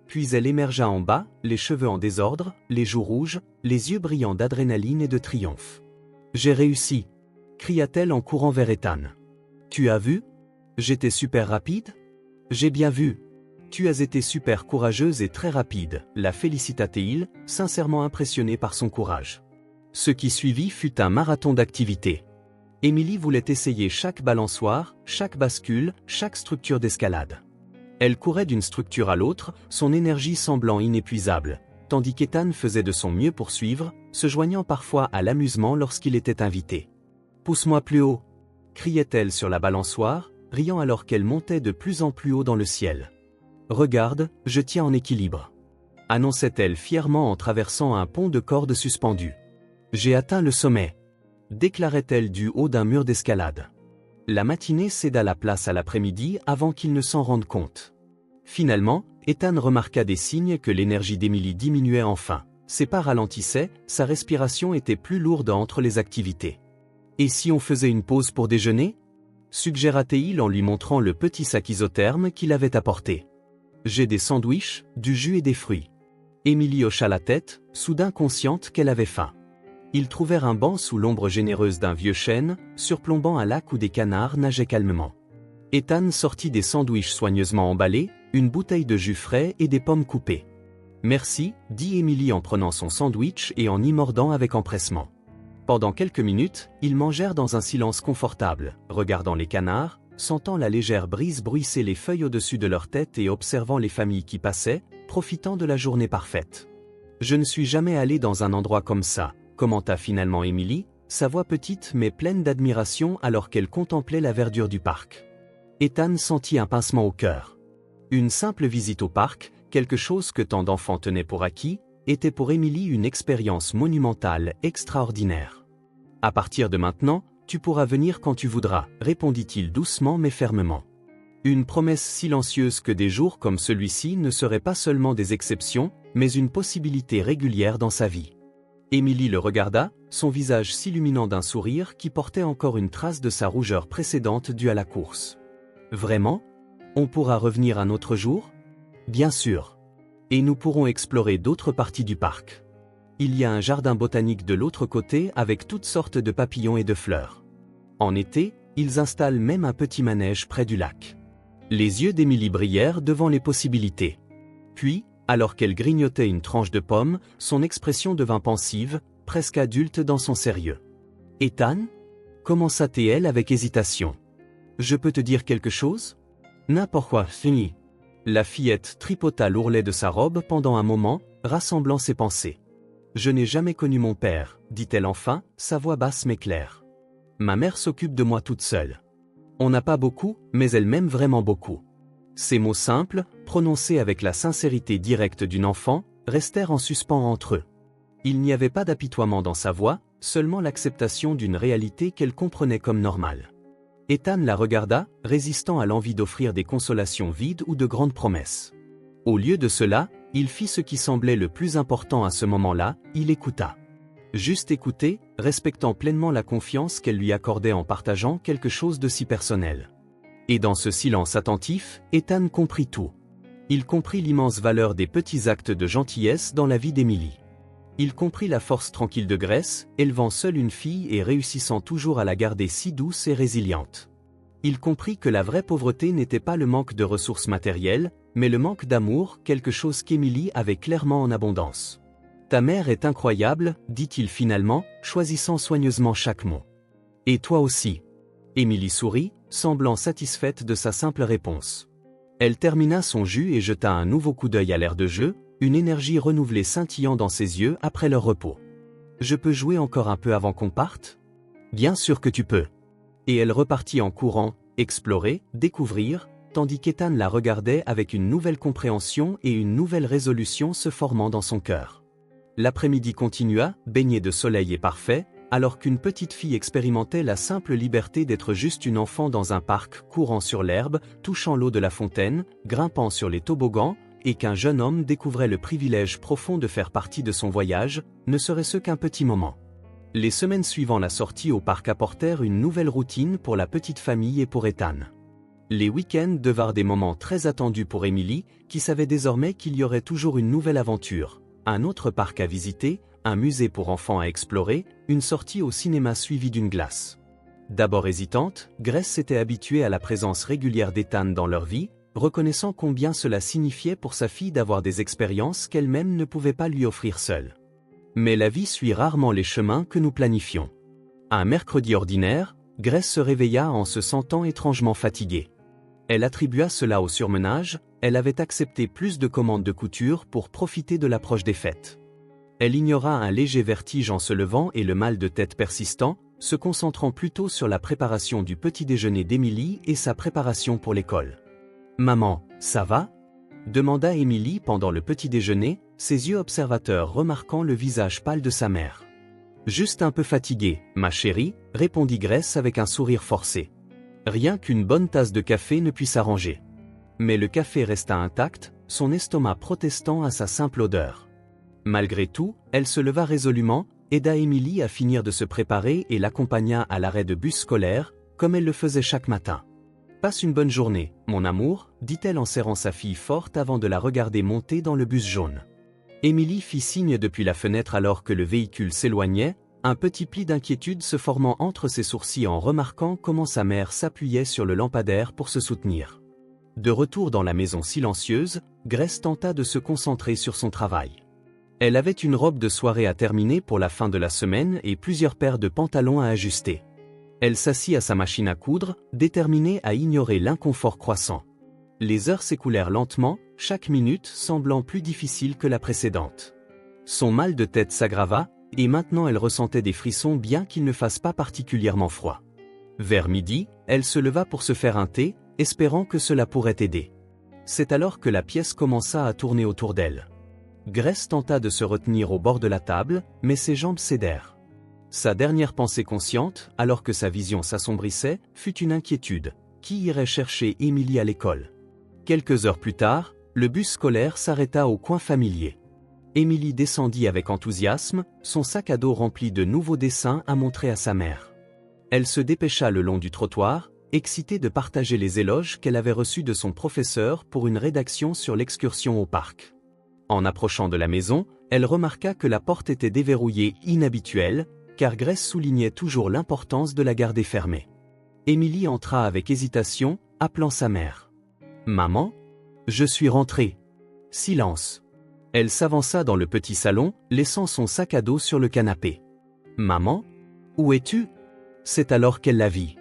Speaker 1: Puis elle émergea en bas, les cheveux en désordre, les joues rouges, les yeux brillants d'adrénaline et de triomphe. « J'ai réussi !» cria-t-elle en courant vers Ethan. « Tu as vu ? J'étais super rapide ? » »« J'ai bien vu. Tu as été super courageuse et très rapide », la félicita-t-il, sincèrement impressionné par son courage. Ce qui suivit fut un marathon d'activités. Émilie voulait essayer chaque balançoire, chaque bascule, chaque structure d'escalade. Elle courait d'une structure à l'autre, son énergie semblant inépuisable, tandis qu'Ethan faisait de son mieux pour suivre, se joignant parfois à l'amusement lorsqu'il était invité. « Pousse-moi plus haut !» criait-elle sur la balançoire, riant alors qu'elle montait de plus en plus haut dans le ciel. « Regarde, je tiens en équilibre !» annonçait-elle fièrement en traversant un pont de cordes suspendues. « J'ai atteint le sommet !» déclarait-elle du haut d'un mur d'escalade. La matinée céda la place à l'après-midi avant qu'il ne s'en rende compte. Finalement, Ethan remarqua des signes que l'énergie d'Émilie diminuait enfin. Ses pas ralentissaient, sa respiration était plus lourde entre les activités. « Et si on faisait une pause pour déjeuner ?» suggéra-t-il en lui montrant le petit sac isotherme qu'il avait apporté. « J'ai des sandwichs, du jus et des fruits. » Émilie hocha la tête, soudain consciente qu'elle avait faim. Ils trouvèrent un banc sous l'ombre généreuse d'un vieux chêne, surplombant un lac où des canards nageaient calmement. Ethan sortit des sandwichs soigneusement emballés, une bouteille de jus frais et des pommes coupées. « Merci » dit Émilie en prenant son sandwich et en y mordant avec empressement. Pendant quelques minutes, ils mangèrent dans un silence confortable, regardant les canards, sentant la légère brise bruisser les feuilles au-dessus de leur tête et observant les familles qui passaient, profitant de la journée parfaite. « Je ne suis jamais allée dans un endroit comme ça », commenta finalement Émilie, sa voix petite mais pleine d'admiration alors qu'elle contemplait la verdure du parc. Ethan sentit un pincement au cœur. Une simple visite au parc, quelque chose que tant d'enfants tenaient pour acquis, était pour Emily une expérience monumentale, extraordinaire. « À partir de maintenant, tu pourras venir quand tu voudras, répondit-il doucement mais fermement. Une promesse silencieuse que des jours comme celui-ci ne seraient pas seulement des exceptions, mais une possibilité régulière dans sa vie. Emily le regarda, son visage s'illuminant d'un sourire qui portait encore une trace de sa rougeur précédente due à la course. « Vraiment ? On pourra revenir un autre jour ? » ?»« Bien sûr. Et nous pourrons explorer d'autres parties du parc. Il y a un jardin botanique de l'autre côté avec toutes sortes de papillons et de fleurs. En été, ils installent même un petit manège près du lac. » Les yeux d'Emily brillèrent devant les possibilités. Puis, alors qu'elle grignotait une tranche de pomme, son expression devint pensive, presque adulte dans son sérieux. « Ethan » commença-t-elle avec hésitation. « Je peux te dire quelque chose ? » ?»« N'importe quoi, fini. » La fillette tripota l'ourlet de sa robe pendant un moment, rassemblant ses pensées. « Je n'ai jamais connu mon père, dit-elle enfin, sa voix basse mais claire. Ma mère s'occupe de moi toute seule. On n'a pas beaucoup, mais elle m'aime vraiment beaucoup. » Ces mots simples, prononcés avec la sincérité directe d'une enfant, restèrent en suspens entre eux. Il n'y avait pas d'apitoiement dans sa voix, seulement l'acceptation d'une réalité qu'elle comprenait comme normale. Ethan la regarda, résistant à l'envie d'offrir des consolations vides ou de grandes promesses. Au lieu de cela, il fit ce qui semblait le plus important à ce moment-là, il écouta. Juste écouter, respectant pleinement la confiance qu'elle lui accordait en partageant quelque chose de si personnel. Et dans ce silence attentif, Ethan comprit tout. Il comprit l'immense valeur des petits actes de gentillesse dans la vie d'Emily. Il comprit la force tranquille de Grace, élevant seule une fille et réussissant toujours à la garder si douce et résiliente. Il comprit que la vraie pauvreté n'était pas le manque de ressources matérielles, mais le manque d'amour, quelque chose qu'Emily avait clairement en abondance. « Ta mère est incroyable, dit-il finalement, choisissant soigneusement chaque mot. Et toi aussi. » Emily sourit, semblant satisfaite de sa simple réponse. Elle termina son jus et jeta un nouveau coup d'œil à l'aire de jeu, une énergie renouvelée scintillant dans ses yeux après leur repos. « Je peux jouer encore un peu avant qu'on parte ? » ?»« Bien sûr que tu peux. » Et elle repartit en courant, explorer, découvrir, tandis qu'Ethan la regardait avec une nouvelle compréhension et une nouvelle résolution se formant dans son cœur. L'après-midi continua, baigné de soleil et parfait, alors qu'une petite fille expérimentait la simple liberté d'être juste une enfant dans un parc, courant sur l'herbe, touchant l'eau de la fontaine, grimpant sur les toboggans, et qu'un jeune homme découvrait le privilège profond de faire partie de son voyage, ne serait-ce qu'un petit moment. Les semaines suivant la sortie au parc apportèrent une nouvelle routine pour la petite famille et pour Ethan. Les week-ends devinrent des moments très attendus pour Emily, qui savait désormais qu'il y aurait toujours une nouvelle aventure, un autre parc à visiter, un musée pour enfants à explorer, une sortie au cinéma suivie d'une glace. D'abord hésitante, Grace s'était habituée à la présence régulière d'Ethan dans leur vie, reconnaissant combien cela signifiait pour sa fille d'avoir des expériences qu'elle-même ne pouvait pas lui offrir seule. Mais la vie suit rarement les chemins que nous planifions. Un mercredi ordinaire, Grace se réveilla en se sentant étrangement fatiguée. Elle attribua cela au surmenage, elle avait accepté plus de commandes de couture pour profiter de l'approche des fêtes. Elle ignora un léger vertige en se levant et le mal de tête persistant, se concentrant plutôt sur la préparation du petit déjeuner d'Emily et sa préparation pour l'école. « Maman, ça va ?» demanda Emily pendant le petit déjeuner, ses yeux observateurs remarquant le visage pâle de sa mère. « Juste un peu fatiguée, ma chérie, » répondit Grace avec un sourire forcé. Rien qu'une bonne tasse de café ne puisse arranger. Mais le café resta intact, son estomac protestant à sa simple odeur. Malgré tout, elle se leva résolument, aida Emily à finir de se préparer et l'accompagna à l'arrêt de bus scolaire, comme elle le faisait chaque matin. « Passe une bonne journée, mon amour, » dit-elle en serrant sa fille forte avant de la regarder monter dans le bus jaune. Emily fit signe depuis la fenêtre alors que le véhicule s'éloignait, un petit pli d'inquiétude se formant entre ses sourcils en remarquant comment sa mère s'appuyait sur le lampadaire pour se soutenir. De retour dans la maison silencieuse, Grace tenta de se concentrer sur son travail. Elle avait une robe de soirée à terminer pour la fin de la semaine et plusieurs paires de pantalons à ajuster. Elle s'assit à sa machine à coudre, déterminée à ignorer l'inconfort croissant. Les heures s'écoulèrent lentement, chaque minute semblant plus difficile que la précédente. Son mal de tête s'aggrava, et maintenant elle ressentait des frissons bien qu'il ne fasse pas particulièrement froid. Vers midi, elle se leva pour se faire un thé, espérant que cela pourrait aider. C'est alors que la pièce commença à tourner autour d'elle. Grace tenta de se retenir au bord de la table, mais ses jambes cédèrent. Sa dernière pensée consciente, alors que sa vision s'assombrissait, fut une inquiétude. Qui irait chercher Emily à l'école? Quelques heures plus tard, le bus scolaire s'arrêta au coin familier. Emily descendit avec enthousiasme, son sac à dos rempli de nouveaux dessins à montrer à sa mère. Elle se dépêcha le long du trottoir, excitée de partager les éloges qu'elle avait reçus de son professeur pour une rédaction sur l'excursion au parc. En approchant de la maison, elle remarqua que la porte était déverrouillée inhabituelle, car Grace soulignait toujours l'importance de la garder fermée. Emily entra avec hésitation, appelant sa mère. « Maman ? Je suis rentrée. » Silence. Elle s'avança dans le petit salon, laissant son sac à dos sur le canapé. « Maman ? Où es-tu » C'est alors qu'elle la vit.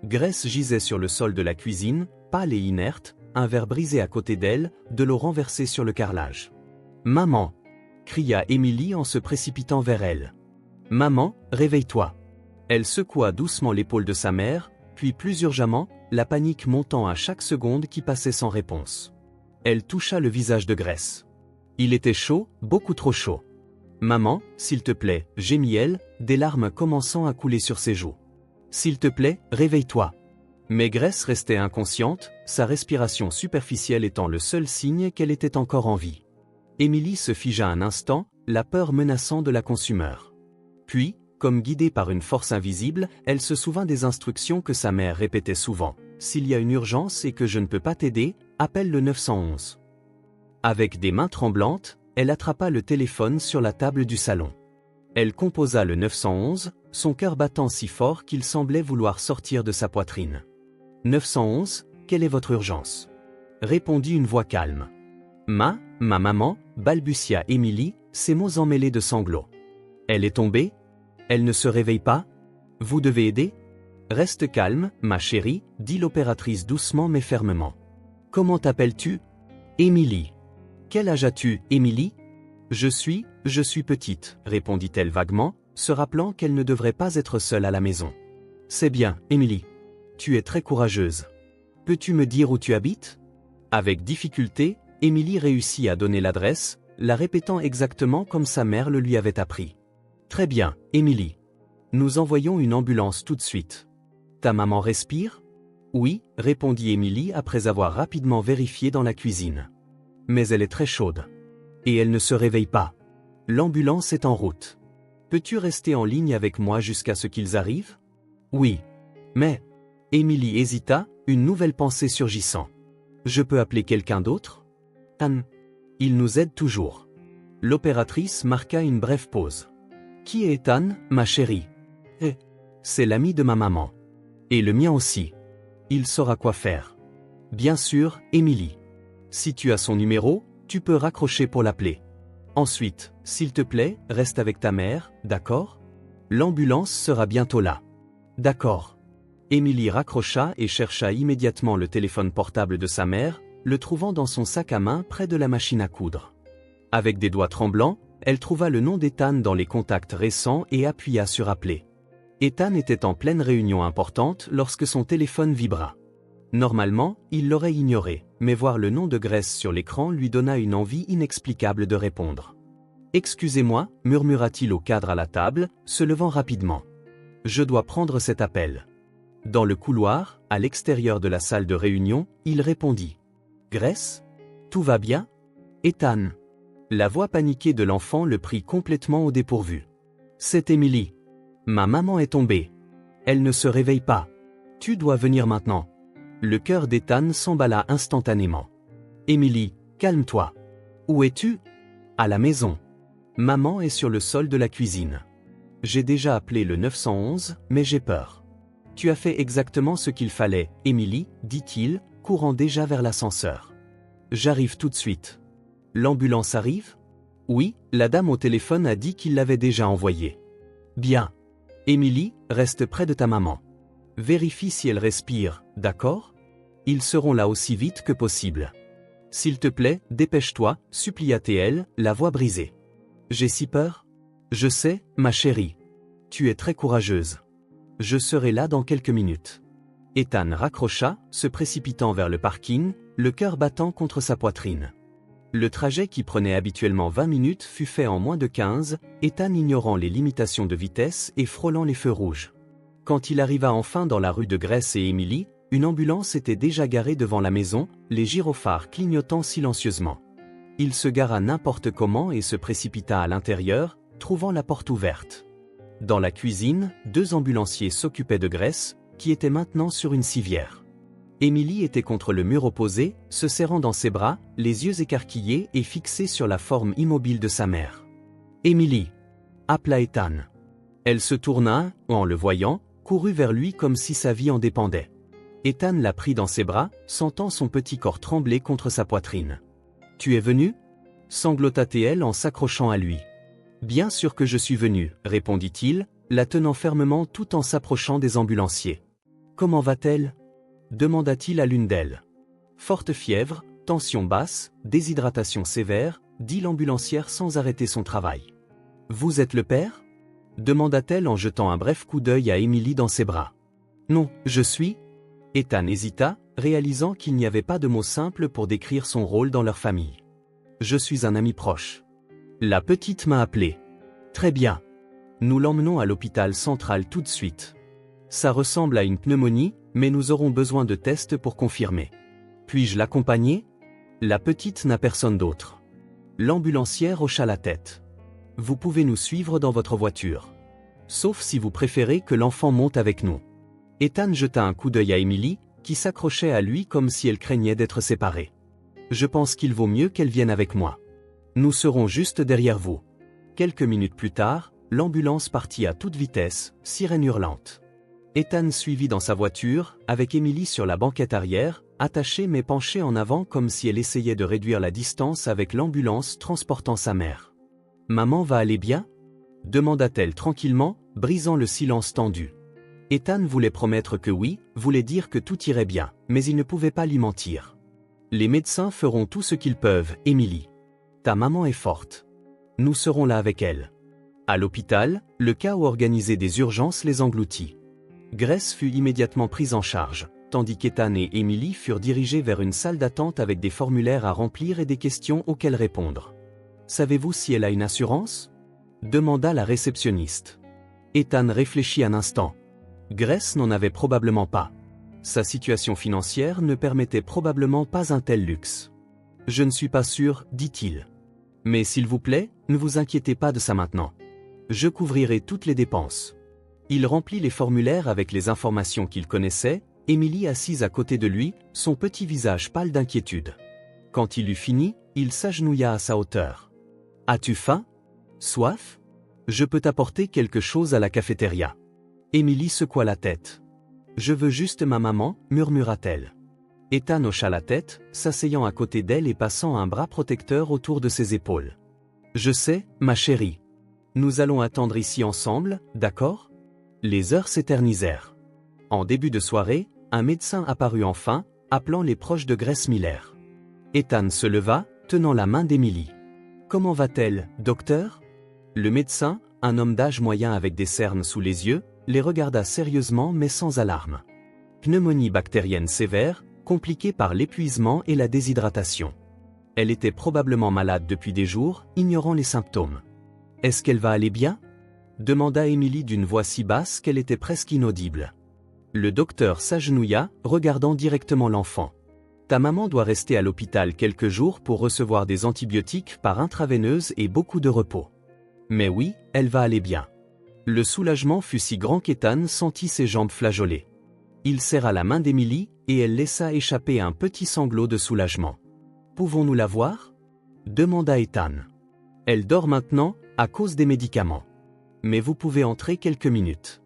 Speaker 1: Grace gisait sur le sol de la cuisine, pâle et inerte, un verre brisé à côté d'elle, de l'eau renversée sur le carrelage. « Maman » cria Emily en se précipitant vers elle. « Maman, réveille-toi » Elle secoua doucement l'épaule de sa mère, puis plus urgemment, la panique montant à chaque seconde qui passait sans réponse. Elle toucha le visage de Grace. Il était chaud, beaucoup trop chaud. « Maman, s'il te plaît » gémit-elle, des larmes commençant à couler sur ses joues. « S'il te plaît, réveille-toi » Mais Grace restait inconsciente, sa respiration superficielle étant le seul signe qu'elle était encore en vie. Emily se figea un instant, la peur menaçant de la consumeur. Puis, comme guidée par une force invisible, elle se souvint des instructions que sa mère répétait souvent. « S'il y a une urgence et que je ne peux pas t'aider, appelle le 911. » Avec des mains tremblantes, elle attrapa le téléphone sur la table du salon. Elle composa le 911, son cœur battant si fort qu'il semblait vouloir sortir de sa poitrine. « 911, quelle est votre urgence ?» répondit une voix calme. « Ma maman » balbutia Emily, ses mots emmêlés de sanglots. « Elle est tombée ? Elle ne se réveille pas ? Vous devez aider ? » « Reste calme, ma chérie, dit l'opératrice doucement mais fermement. « Comment t'appelles-tu » ? « Emily. »« Quel âge as-tu, Emily ?»« Je suis petite, » répondit-elle vaguement, se rappelant qu'elle ne devrait pas être seule à la maison. « C'est bien, Emily. Tu es très courageuse. Peux-tu me dire où tu habites ?» Avec difficulté, Emily réussit à donner l'adresse, la répétant exactement comme sa mère le lui avait appris. « Très bien, Emily. Nous envoyons une ambulance tout de suite. Ta maman respire ? » « Oui, » répondit Emily après avoir rapidement vérifié dans la cuisine. « Mais elle est très chaude. Et elle ne se réveille pas. L'ambulance est en route. Peux-tu rester en ligne avec moi jusqu'à ce qu'ils arrivent ? » « Oui. Mais... » Emily hésita, une nouvelle pensée surgissant. « Je peux appeler quelqu'un d'autre ? » « Anne. Il nous aide toujours. » L'opératrice marqua une brève pause. « Qui est Ethan, ma chérie ? » « C'est l'ami de ma maman. Et le mien aussi. Il saura quoi faire. » « Bien sûr, Emily. Si tu as son numéro, tu peux raccrocher pour l'appeler. Ensuite, s'il te plaît, reste avec ta mère, d'accord ? L'ambulance sera bientôt là. » « D'accord. » Emily raccrocha et chercha immédiatement le téléphone portable de sa mère, le trouvant dans son sac à main près de la machine à coudre. Avec des doigts tremblants, elle trouva le nom d'Ethan dans les contacts récents et appuya sur appeler. Ethan était en pleine réunion importante lorsque son téléphone vibra. Normalement, il l'aurait ignoré, mais voir le nom de Grace sur l'écran lui donna une envie inexplicable de répondre. « Excusez-moi, » murmura-t-il au cadre à la table, se levant rapidement. « Je dois prendre cet appel. » Dans le couloir, à l'extérieur de la salle de réunion, il répondit. « Grace ? Tout va bien ? Ethan ?» La voix paniquée de l'enfant le prit complètement au dépourvu. « C'est Emily. Ma maman est tombée. Elle ne se réveille pas. Tu dois venir maintenant. » Le cœur d'Ethan s'emballa instantanément. « Emily, calme-toi. Où es-tu ? » ?»« À la maison. Maman est sur le sol de la cuisine. J'ai déjà appelé le 911, mais j'ai peur. » « Tu as fait exactement ce qu'il fallait, Emily, » dit-il, courant déjà vers l'ascenseur. « J'arrive tout de suite. »« L'ambulance arrive ? » ?»« Oui, la dame au téléphone a dit qu'il l'avait déjà envoyée. »« Bien. Emily, reste près de ta maman. Vérifie si elle respire, d'accord ? Ils seront là aussi vite que possible. S'il te plaît, dépêche-toi, supplia-t-elle, la voix brisée. J'ai si peur ? Je sais, ma chérie. Tu es très courageuse. Je serai là dans quelques minutes. Ethan raccrocha, se précipitant vers le parking, le cœur battant contre sa poitrine. Le trajet qui prenait habituellement 20 minutes fut fait en moins de 15, Ethan ignorant les limitations de vitesse et frôlant les feux rouges. Quand il arriva enfin dans la rue de Grace et Emily, une ambulance était déjà garée devant la maison, les gyrophares clignotant silencieusement. Il se gara n'importe comment et se précipita à l'intérieur, trouvant la porte ouverte. Dans la cuisine, 2 ambulanciers s'occupaient de Grace, qui était maintenant sur une civière. Emily était contre le mur opposé, se serrant dans ses bras, les yeux écarquillés et fixés sur la forme immobile de sa mère. « Emily !» appela Ethan. Elle se tourna, en le voyant, courut vers lui comme si sa vie en dépendait. Ethan la prit dans ses bras, sentant son petit corps trembler contre sa poitrine. « Tu es venu ?» sanglota-t-elle en s'accrochant à lui. « Bien sûr que je suis venu, répondit-il, la tenant fermement tout en s'approchant des ambulanciers. « Comment va-t-elle » demanda-t-il à l'une d'elles. « Forte fièvre, tension basse, déshydratation sévère, dit l'ambulancière sans arrêter son travail. « Vous êtes le père » demanda-t-elle en jetant un bref coup d'œil à Emily dans ses bras. « Non, je suis » Ethan hésita, réalisant qu'il n'y avait pas de mots simples pour décrire son rôle dans leur famille. « Je suis un ami proche. » La petite m'a appelé. « Très bien. Nous l'emmenons à l'hôpital central tout de suite. Ça ressemble à une pneumonie, mais nous aurons besoin de tests pour confirmer. Puis-je l'accompagner » La petite n'a personne d'autre. L'ambulancière hocha la tête. « Vous pouvez nous suivre dans votre voiture. Sauf si vous préférez que l'enfant monte avec nous. » Ethan jeta un coup d'œil à Emily, qui s'accrochait à lui comme si elle craignait d'être séparée. « Je pense qu'il vaut mieux qu'elle vienne avec moi. Nous serons juste derrière vous. » Quelques minutes plus tard, l'ambulance partit à toute vitesse, sirène hurlante. Ethan suivit dans sa voiture, avec Emily sur la banquette arrière, attachée mais penchée en avant comme si elle essayait de réduire la distance avec l'ambulance transportant sa mère. « Maman va aller bien » demanda-t-elle tranquillement, brisant le silence tendu. Ethan voulait promettre que oui, voulait dire que tout irait bien, mais il ne pouvait pas lui mentir. « Les médecins feront tout ce qu'ils peuvent, Emily. Ta maman est forte. Nous serons là avec elle. » À l'hôpital, le chaos organisé des urgences les engloutit. Grace fut immédiatement prise en charge, tandis qu'Ethan et Emily furent dirigés vers une salle d'attente avec des formulaires à remplir et des questions auxquelles répondre. « Savez-vous si elle a une assurance » demanda la réceptionniste. Ethan réfléchit un instant. Grace n'en avait probablement pas. Sa situation financière ne permettait probablement pas un tel luxe. « Je ne suis pas sûr, dit-il. Mais s'il vous plaît, ne vous inquiétez pas de ça maintenant. Je couvrirai toutes les dépenses. » Il remplit les formulaires avec les informations qu'il connaissait, Emily assise à côté de lui, son petit visage pâle d'inquiétude. Quand il eut fini, il s'agenouilla à sa hauteur. « As-tu faim ? Soif ? Je peux t'apporter quelque chose à la cafétéria. » Emily secoua la tête. « Je veux juste ma maman, murmura-t-elle. Ethan hocha la tête, s'asseyant à côté d'elle et passant un bras protecteur autour de ses épaules. « Je sais, ma chérie. Nous allons attendre ici ensemble, d'accord ?» Les heures s'éternisèrent. En début de soirée, un médecin apparut enfin, appelant les proches de Grace Miller. Ethan se leva, tenant la main d'Emily. « Comment va-t-elle, docteur ?» Le médecin, un homme d'âge moyen avec des cernes sous les yeux, les regarda sérieusement mais sans alarme. Pneumonie bactérienne sévère, compliquée par l'épuisement et la déshydratation. Elle était probablement malade depuis des jours, ignorant les symptômes. « Est-ce qu'elle va aller bien ?» demanda Emily d'une voix si basse qu'elle était presque inaudible. Le docteur s'agenouilla, regardant directement l'enfant. « Ta maman doit rester à l'hôpital quelques jours pour recevoir des antibiotiques par intraveineuse et beaucoup de repos. Mais oui, elle va aller bien. » Le soulagement fut si grand qu'Ethan sentit ses jambes flageoler. Il serra la main d'Emily, et elle laissa échapper un petit sanglot de soulagement. « Pouvons-nous la voir » demanda Ethan. « Elle dort maintenant, à cause des médicaments. Mais vous pouvez entrer quelques minutes.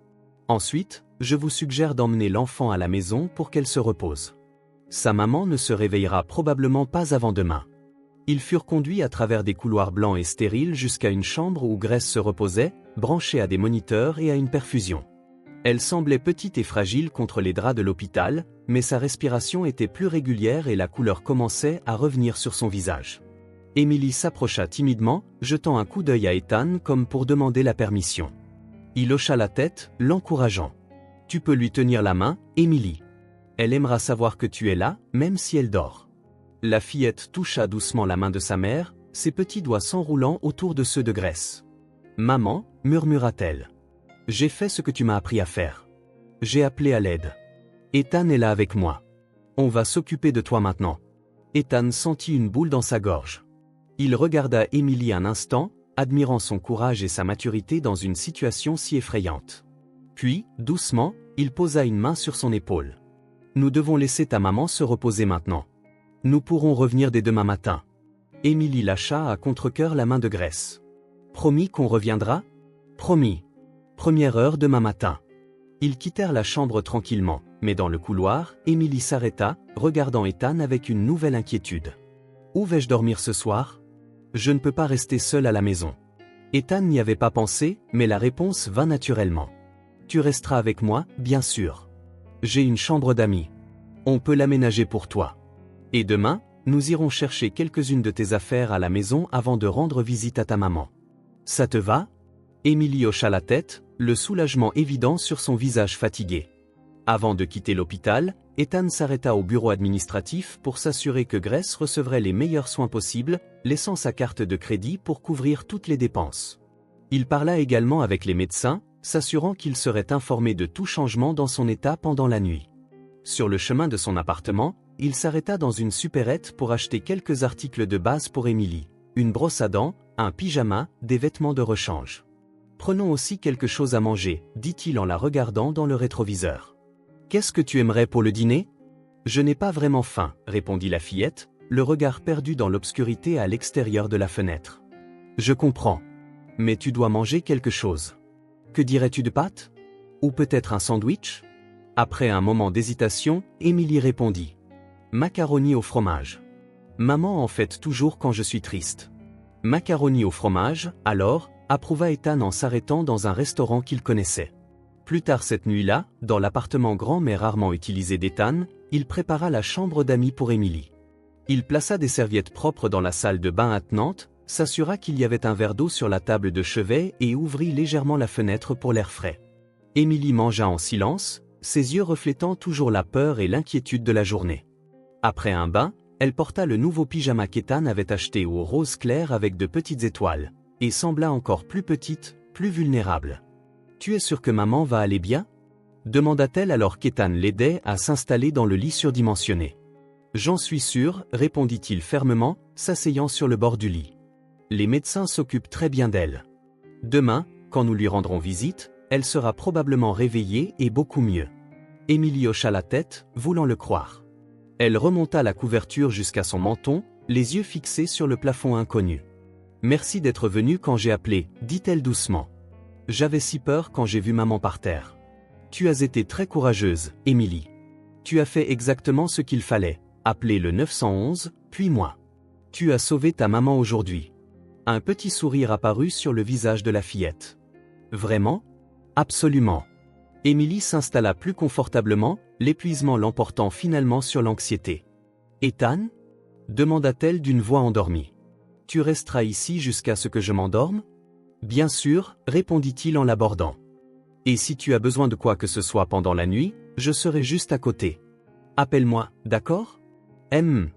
Speaker 1: Ensuite, je vous suggère d'emmener l'enfant à la maison pour qu'elle se repose. Sa maman ne se réveillera probablement pas avant demain. » Ils furent conduits à travers des couloirs blancs et stériles jusqu'à une chambre où Grace se reposait, branchée à des moniteurs et à une perfusion. Elle semblait petite et fragile contre les draps de l'hôpital, mais sa respiration était plus régulière et la couleur commençait à revenir sur son visage. Émilie s'approcha timidement, jetant un coup d'œil à Ethan comme pour demander la permission. Il hocha la tête, l'encourageant. « Tu peux lui tenir la main, Émilie. Elle aimera savoir que tu es là, même si elle dort. » La fillette toucha doucement la main de sa mère, ses petits doigts s'enroulant autour de ceux de Grace. « Maman, murmura-t-elle. J'ai fait ce que tu m'as appris à faire. J'ai appelé à l'aide. Ethan est là avec moi. On va s'occuper de toi maintenant. » Ethan sentit une boule dans sa gorge. Il regarda Émilie un instant, admirant son courage et sa maturité dans une situation si effrayante. Puis, doucement, il posa une main sur son épaule. « Nous devons laisser ta maman se reposer maintenant. Nous pourrons revenir dès demain matin. » Émilie lâcha à contre-cœur la main de Grace. « Promis qu'on reviendra ? » ?»« Promis. Première heure demain matin. » Ils quittèrent la chambre tranquillement, mais dans le couloir, Émilie s'arrêta, regardant Ethan avec une nouvelle inquiétude. « Où vais-je dormir ce soir ? Je ne peux pas rester seule à la maison. » Ethan n'y avait pas pensé, mais la réponse vint naturellement. « Tu resteras avec moi, bien sûr. J'ai une chambre d'amis. On peut l'aménager pour toi. Et demain, nous irons chercher quelques-unes de tes affaires à la maison avant de rendre visite à ta maman. Ça te va ?» Émilie hocha la tête, le soulagement évident sur son visage fatigué. Avant de quitter l'hôpital, Ethan s'arrêta au bureau administratif pour s'assurer que Grace recevrait les meilleurs soins possibles, laissant sa carte de crédit pour couvrir toutes les dépenses. Il parla également avec les médecins, s'assurant qu'ils seraient informés de tout changement dans son état pendant la nuit. Sur le chemin de son appartement, il s'arrêta dans une supérette pour acheter quelques articles de base pour Émilie, une brosse à dents, un pyjama, des vêtements de rechange. « Prenons aussi quelque chose à manger, » dit-il en la regardant dans le rétroviseur. « Qu'est-ce que tu aimerais pour le dîner ? » « Je n'ai pas vraiment faim, » répondit la fillette, le regard perdu dans l'obscurité à l'extérieur de la fenêtre. « Je comprends. Mais tu dois manger quelque chose. Que dirais-tu de pâtes ? Ou peut-être un sandwich ? » Après un moment d'hésitation, Émilie répondit. « Macaroni au fromage. Maman en fait toujours quand je suis triste. » « Macaroni au fromage, alors ?» approuva Ethan en s'arrêtant dans un restaurant qu'il connaissait. Plus tard cette nuit-là, dans l'appartement grand mais rarement utilisé d'Ethan, il prépara la chambre d'amis pour Émilie. Il plaça des serviettes propres dans la salle de bain attenante, s'assura qu'il y avait un verre d'eau sur la table de chevet et ouvrit légèrement la fenêtre pour l'air frais. Émilie mangea en silence, ses yeux reflétant toujours la peur et l'inquiétude de la journée. Après un bain, elle porta le nouveau pyjama qu'Ethan avait acheté au rose clair avec de petites étoiles, et sembla encore plus petite, plus vulnérable. « Tu es sûre que maman va aller bien ? » demanda-t-elle alors qu'Ethan l'aidait à s'installer dans le lit surdimensionné. « J'en suis sûr, » répondit-il fermement, s'asseyant sur le bord du lit. « Les médecins s'occupent très bien d'elle. Demain, quand nous lui rendrons visite, elle sera probablement réveillée et beaucoup mieux. » Émilie hocha la tête, voulant le croire. Elle remonta la couverture jusqu'à son menton, les yeux fixés sur le plafond inconnu. « Merci d'être venue quand j'ai appelé, » dit-elle doucement. « J'avais si peur quand j'ai vu maman par terre. Tu as été très courageuse, Émilie. Tu as fait exactement ce qu'il fallait, appeler le 911, puis moi. Tu as sauvé ta maman aujourd'hui. » Un petit sourire apparut sur le visage de la fillette. « Vraiment ? » ?»« Absolument. » Émilie s'installa plus confortablement, l'épuisement l'emportant finalement sur l'anxiété. « Ethan ? » demanda-t-elle d'une voix endormie. « Tu resteras ici jusqu'à ce que je m'endorme ? » « Bien sûr, » répondit-il en l'abordant. « Et si tu as besoin de quoi que ce soit pendant la nuit, je serai juste à côté. Appelle-moi, d'accord ? »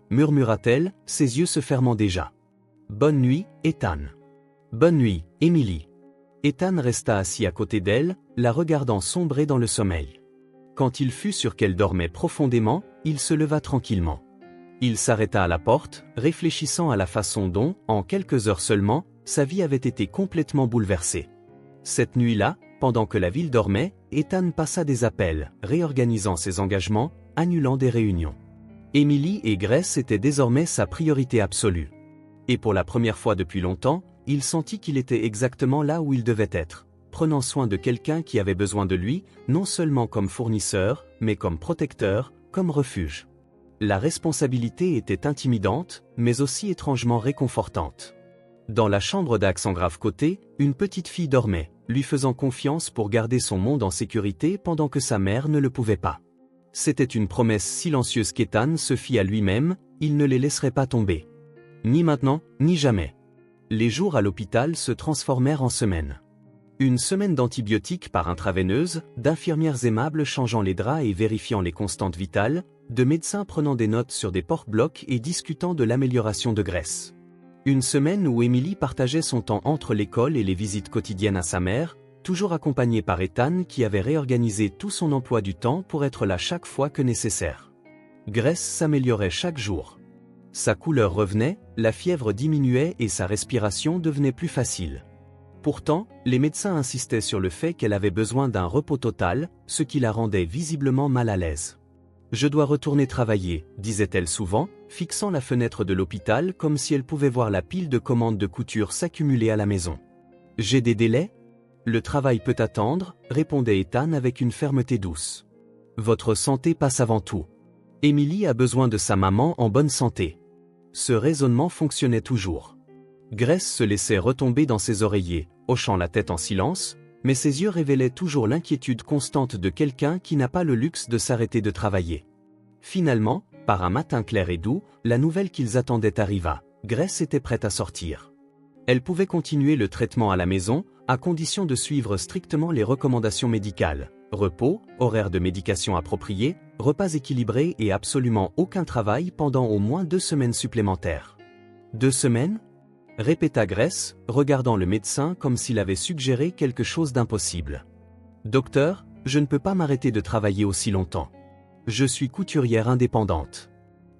Speaker 1: « murmura-t-elle, ses yeux se fermant déjà. « Bonne nuit, Ethan. »« Bonne nuit, Émilie. » Ethan resta assis à côté d'elle, la regardant sombrer dans le sommeil. Quand il fut sûr qu'elle dormait profondément, il se leva tranquillement. Il s'arrêta à la porte, réfléchissant à la façon dont, en quelques heures seulement, sa vie avait été complètement bouleversée. Cette nuit-là, pendant que la ville dormait, Ethan passa des appels, réorganisant ses engagements, annulant des réunions. Émilie et Grace étaient désormais sa priorité absolue. Et pour la première fois depuis longtemps, il sentit qu'il était exactement là où il devait être, prenant soin de quelqu'un qui avait besoin de lui, non seulement comme fournisseur, mais comme protecteur, comme refuge. La responsabilité était intimidante, mais aussi étrangement réconfortante. Dans la chambre d'Axan Grave-Côté, une petite fille dormait, lui faisant confiance pour garder son monde en sécurité pendant que sa mère ne le pouvait pas. C'était une promesse silencieuse qu'Ethan se fit à lui-même, il ne les laisserait pas tomber. Ni maintenant, ni jamais. Les jours à l'hôpital se transformèrent en semaines. Une semaine d'antibiotiques par intraveineuse, d'infirmières aimables changeant les draps et vérifiant les constantes vitales, de médecins prenant des notes sur des porte-blocs et discutant de l'amélioration de Grace. Une semaine où Emily partageait son temps entre l'école et les visites quotidiennes à sa mère, toujours accompagnée par Ethan qui avait réorganisé tout son emploi du temps pour être là chaque fois que nécessaire. Grace s'améliorait chaque jour. Sa couleur revenait, la fièvre diminuait et sa respiration devenait plus facile. Pourtant, les médecins insistaient sur le fait qu'elle avait besoin d'un repos total, ce qui la rendait visiblement mal à l'aise. « Je dois retourner travailler », disait-elle souvent, fixant la fenêtre de l'hôpital comme si elle pouvait voir la pile de commandes de couture s'accumuler à la maison. « J'ai des délais ? Le travail peut attendre », répondait Ethan avec une fermeté douce. « Votre santé passe avant tout. Emily a besoin de sa maman en bonne santé. » Ce raisonnement fonctionnait toujours. Grace se laissait retomber dans ses oreillers, hochant la tête en silence, mais ses yeux révélaient toujours l'inquiétude constante de quelqu'un qui n'a pas le luxe de s'arrêter de travailler. Finalement, par un matin clair et doux, la nouvelle qu'ils attendaient arriva. Grace était prête à sortir. Elle pouvait continuer le traitement à la maison, à condition de suivre strictement les recommandations médicales. Repos, horaire de médication approprié, repas équilibrés et absolument aucun travail pendant au moins 2 semaines supplémentaires. 2 semaines ? Répéta Grace, regardant le médecin comme s'il avait suggéré quelque chose d'impossible. « Docteur, je ne peux pas m'arrêter de travailler aussi longtemps. Je suis couturière indépendante.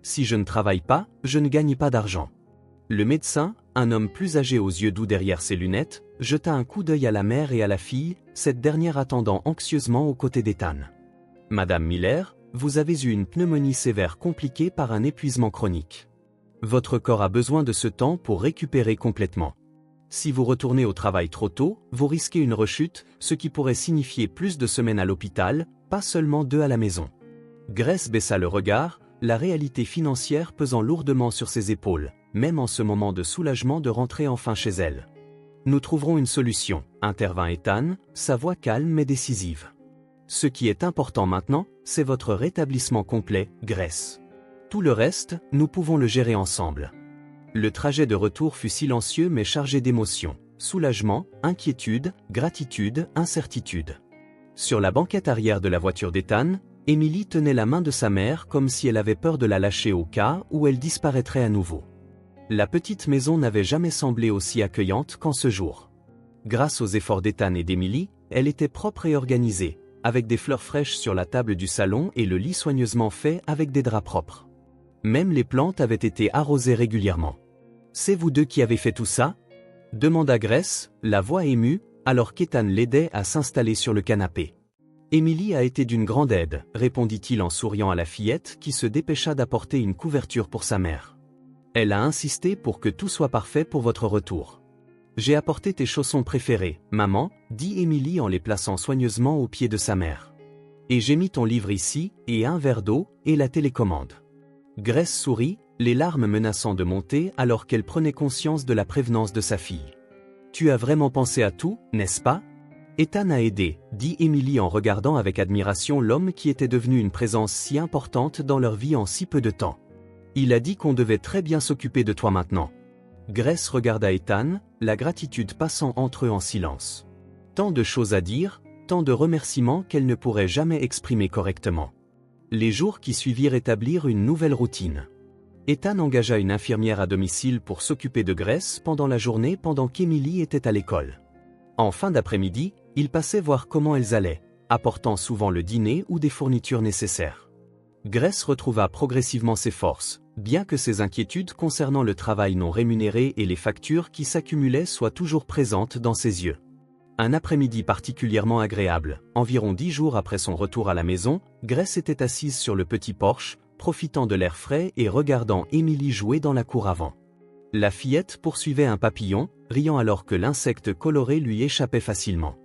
Speaker 1: Si je ne travaille pas, je ne gagne pas d'argent. » Le médecin, un homme plus âgé aux yeux doux derrière ses lunettes, jeta un coup d'œil à la mère et à la fille, cette dernière attendant anxieusement aux côtés d'Ethan. « Madame Miller, vous avez eu une pneumonie sévère compliquée par un épuisement chronique. Votre corps a besoin de ce temps pour récupérer complètement. Si vous retournez au travail trop tôt, vous risquez une rechute, ce qui pourrait signifier plus de semaines à l'hôpital, pas seulement 2 à la maison. » Grace baissa le regard, la réalité financière pesant lourdement sur ses épaules, même en ce moment de soulagement de rentrer enfin chez elle. « Nous trouverons une solution, » intervint Ethan, sa voix calme mais décisive. « Ce qui est important maintenant, c'est votre rétablissement complet, Grace. Tout le reste, nous pouvons le gérer ensemble. » Le trajet de retour fut silencieux mais chargé d'émotions, soulagement, inquiétude, gratitude, incertitude. Sur la banquette arrière de la voiture d'Ethan, Emily tenait la main de sa mère comme si elle avait peur de la lâcher au cas où elle disparaîtrait à nouveau. La petite maison n'avait jamais semblé aussi accueillante qu'en ce jour. Grâce aux efforts d'Ethan et d'Emily, elle était propre et organisée, avec des fleurs fraîches sur la table du salon et le lit soigneusement fait avec des draps propres. Même les plantes avaient été arrosées régulièrement. « C'est vous deux qui avez fait tout ça ?» demanda Grace, la voix émue, alors qu'Ethan l'aidait à s'installer sur le canapé. « Emily a été d'une grande aide, » répondit-il en souriant à la fillette qui se dépêcha d'apporter une couverture pour sa mère. « Elle a insisté pour que tout soit parfait pour votre retour. »« J'ai apporté tes chaussons préférés, maman, » dit Emily en les plaçant soigneusement aux pieds de sa mère. « Et j'ai mis ton livre ici, et un verre d'eau, et la télécommande. » Grace sourit, les larmes menaçant de monter alors qu'elle prenait conscience de la prévenance de sa fille. « Tu as vraiment pensé à tout, n'est-ce pas ?» Ethan a aidé, dit Emily en regardant avec admiration l'homme qui était devenu une présence si importante dans leur vie en si peu de temps. « Il a dit qu'on devait très bien s'occuper de toi maintenant. » Grace regarda Ethan, la gratitude passant entre eux en silence. Tant de choses à dire, tant de remerciements qu'elle ne pourrait jamais exprimer correctement. Les jours qui suivirent établirent une nouvelle routine. Ethan engagea une infirmière à domicile pour s'occuper de Grace pendant la journée pendant qu'Emily était à l'école. En fin d'après-midi, il passait voir comment elles allaient, apportant souvent le dîner ou des fournitures nécessaires. Grace retrouva progressivement ses forces, bien que ses inquiétudes concernant le travail non rémunéré et les factures qui s'accumulaient soient toujours présentes dans ses yeux. Un après-midi particulièrement agréable, environ 10 jours après son retour à la maison, Grace était assise sur le petit porche, profitant de l'air frais et regardant Emily jouer dans la cour avant. La fillette poursuivait un papillon, riant alors que l'insecte coloré lui échappait facilement.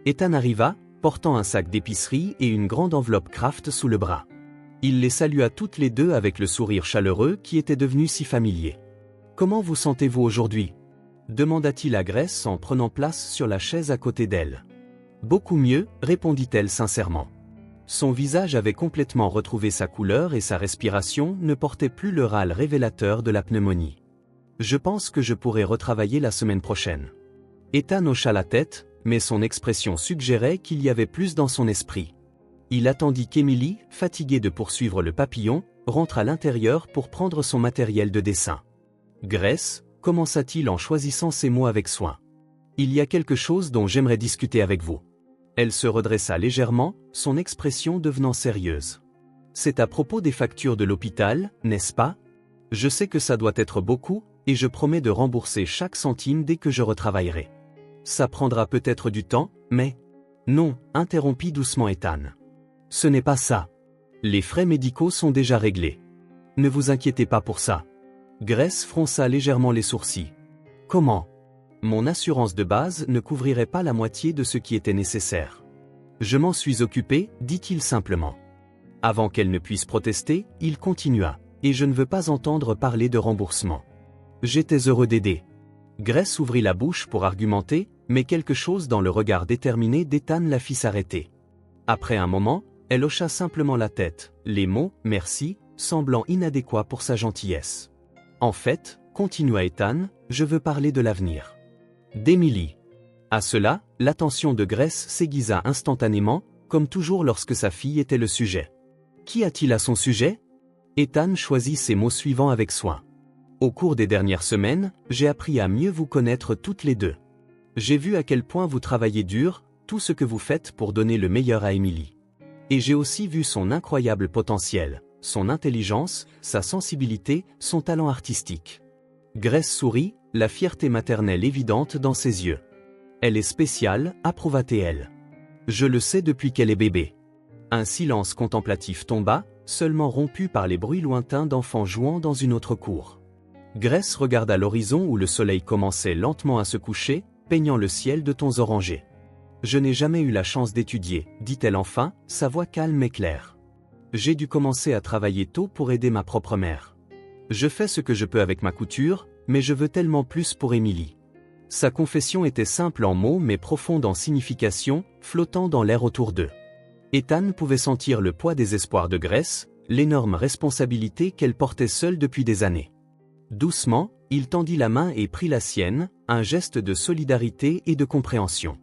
Speaker 1: Ethan arriva, portant un sac d'épicerie et une grande enveloppe Kraft sous le bras. Il les salua toutes les deux avec le sourire chaleureux qui était devenu si familier. « Comment vous sentez-vous aujourd'hui ?» demanda-t-il à Grace en prenant place sur la chaise à côté d'elle. « Beaucoup mieux, » répondit-elle sincèrement. Son visage avait complètement retrouvé sa couleur et sa respiration ne portait plus le râle révélateur de la pneumonie. Je pense que je pourrai retravailler la semaine prochaine. Ethan hocha la tête, mais son expression suggérait qu'il y avait plus dans son esprit. Il attendit qu'Emily, fatiguée de poursuivre le papillon, rentre à l'intérieur pour prendre son matériel de dessin. Grace, commença-t-il en choisissant ses mots avec soin. Il y a quelque chose dont j'aimerais discuter avec vous. Elle se redressa légèrement, son expression devenant sérieuse. C'est à propos des factures de l'hôpital, n'est-ce pas? Je sais que ça doit être beaucoup, et je promets de rembourser chaque centime dès que je retravaillerai. Ça prendra peut-être du temps, mais... Non, interrompit doucement Ethan. Ce n'est pas ça. Les frais médicaux sont déjà réglés. Ne vous inquiétez pas pour ça. Grace fronça légèrement les sourcils. Comment? Mon assurance de base ne couvrirait pas la moitié de ce qui était nécessaire. Je m'en suis occupé, dit-il simplement. Avant qu'elle ne puisse protester, il continua. Et je ne veux pas entendre parler de remboursement. J'étais heureux d'aider. Grace ouvrit la bouche pour argumenter, mais quelque chose dans le regard déterminé d'Ethan la fit s'arrêter. Après un moment, elle hocha simplement la tête, les mots « merci » semblant inadéquats pour sa gentillesse. En fait, continua Ethan, je veux parler de l'avenir. D'Emily. À cela, l'attention de Grace s'aiguisa instantanément, comme toujours lorsque sa fille était le sujet. Qu'y a-t-il à son sujet? Ethan choisit ses mots suivants avec soin. Au cours des dernières semaines, j'ai appris à mieux vous connaître toutes les deux. J'ai vu à quel point vous travaillez dur, tout ce que vous faites pour donner le meilleur à Emily. Et j'ai aussi vu son incroyable potentiel, son intelligence, sa sensibilité, son talent artistique. Grace sourit, la fierté maternelle évidente dans ses yeux. Elle est spéciale, approuva-t-elle. Je le sais depuis qu'elle est bébé. Un silence contemplatif tomba, seulement rompu par les bruits lointains d'enfants jouant dans une autre cour. Grace regarda l'horizon où le soleil commençait lentement à se coucher, peignant le ciel de tons orangés. Je n'ai jamais eu la chance d'étudier, dit-elle enfin, sa voix calme et claire. J'ai dû commencer à travailler tôt pour aider ma propre mère. Je fais ce que je peux avec ma couture, mais je veux tellement plus pour Emily. Sa confession était simple en mots mais profonde en signification, flottant dans l'air autour d'eux. Ethan pouvait sentir le poids des espoirs de Grace, l'énorme responsabilité qu'elle portait seule depuis des années. Doucement, il tendit la main et prit la sienne, un geste de solidarité et de compréhension.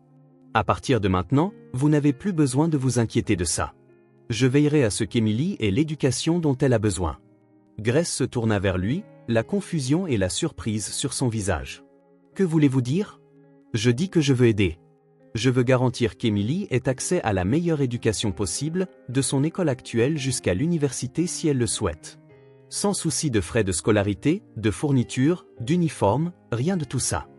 Speaker 1: À partir de maintenant, vous n'avez plus besoin de vous inquiéter de ça. Je veillerai à ce qu'Emily ait l'éducation dont elle a besoin. Grace se tourna vers lui, la confusion et la surprise sur son visage. Que voulez-vous dire? Je dis que je veux aider. Je veux garantir qu'Emily ait accès à la meilleure éducation possible, de son école actuelle jusqu'à l'université si elle le souhaite. Sans souci de frais de scolarité, de fournitures, d'uniformes, rien de tout ça.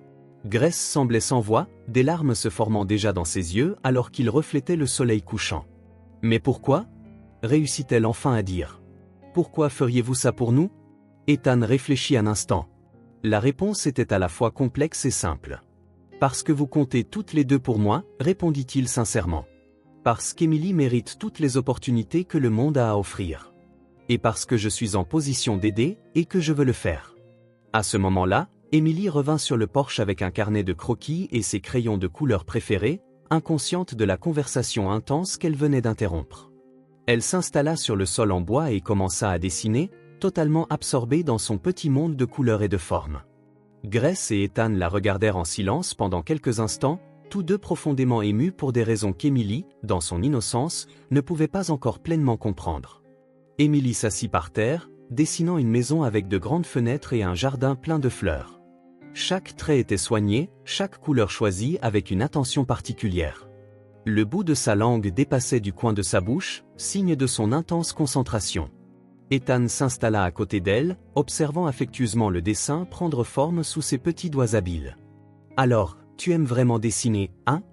Speaker 1: Grace semblait sans voix, des larmes se formant déjà dans ses yeux alors qu'il reflétait le soleil couchant. Mais pourquoi? Réussit-elle enfin à dire. Pourquoi feriez-vous ça pour nous? Ethan réfléchit un instant. La réponse était à la fois complexe et simple. Parce que vous comptez toutes les deux pour moi, répondit-il sincèrement. Parce qu'Emily mérite toutes les opportunités que le monde a à offrir. Et parce que je suis en position d'aider, et que je veux le faire. À ce moment-là, Emily revint sur le porche avec un carnet de croquis et ses crayons de couleur préférés, inconsciente de la conversation intense qu'elle venait d'interrompre. Elle s'installa sur le sol en bois et commença à dessiner, totalement absorbée dans son petit monde de couleurs et de formes. Grace et Ethan la regardèrent en silence pendant quelques instants, tous deux profondément émus pour des raisons qu'Emily, dans son innocence, ne pouvait pas encore pleinement comprendre. Emily s'assit par terre, dessinant une maison avec de grandes fenêtres et un jardin plein de fleurs. Chaque trait était soigné, chaque couleur choisie avec une attention particulière. Le bout de sa langue dépassait du coin de sa bouche, signe de son intense concentration. Ethan s'installa à côté d'elle, observant affectueusement le dessin prendre forme sous ses petits doigts habiles. « Alors, tu aimes vraiment dessiner, hein »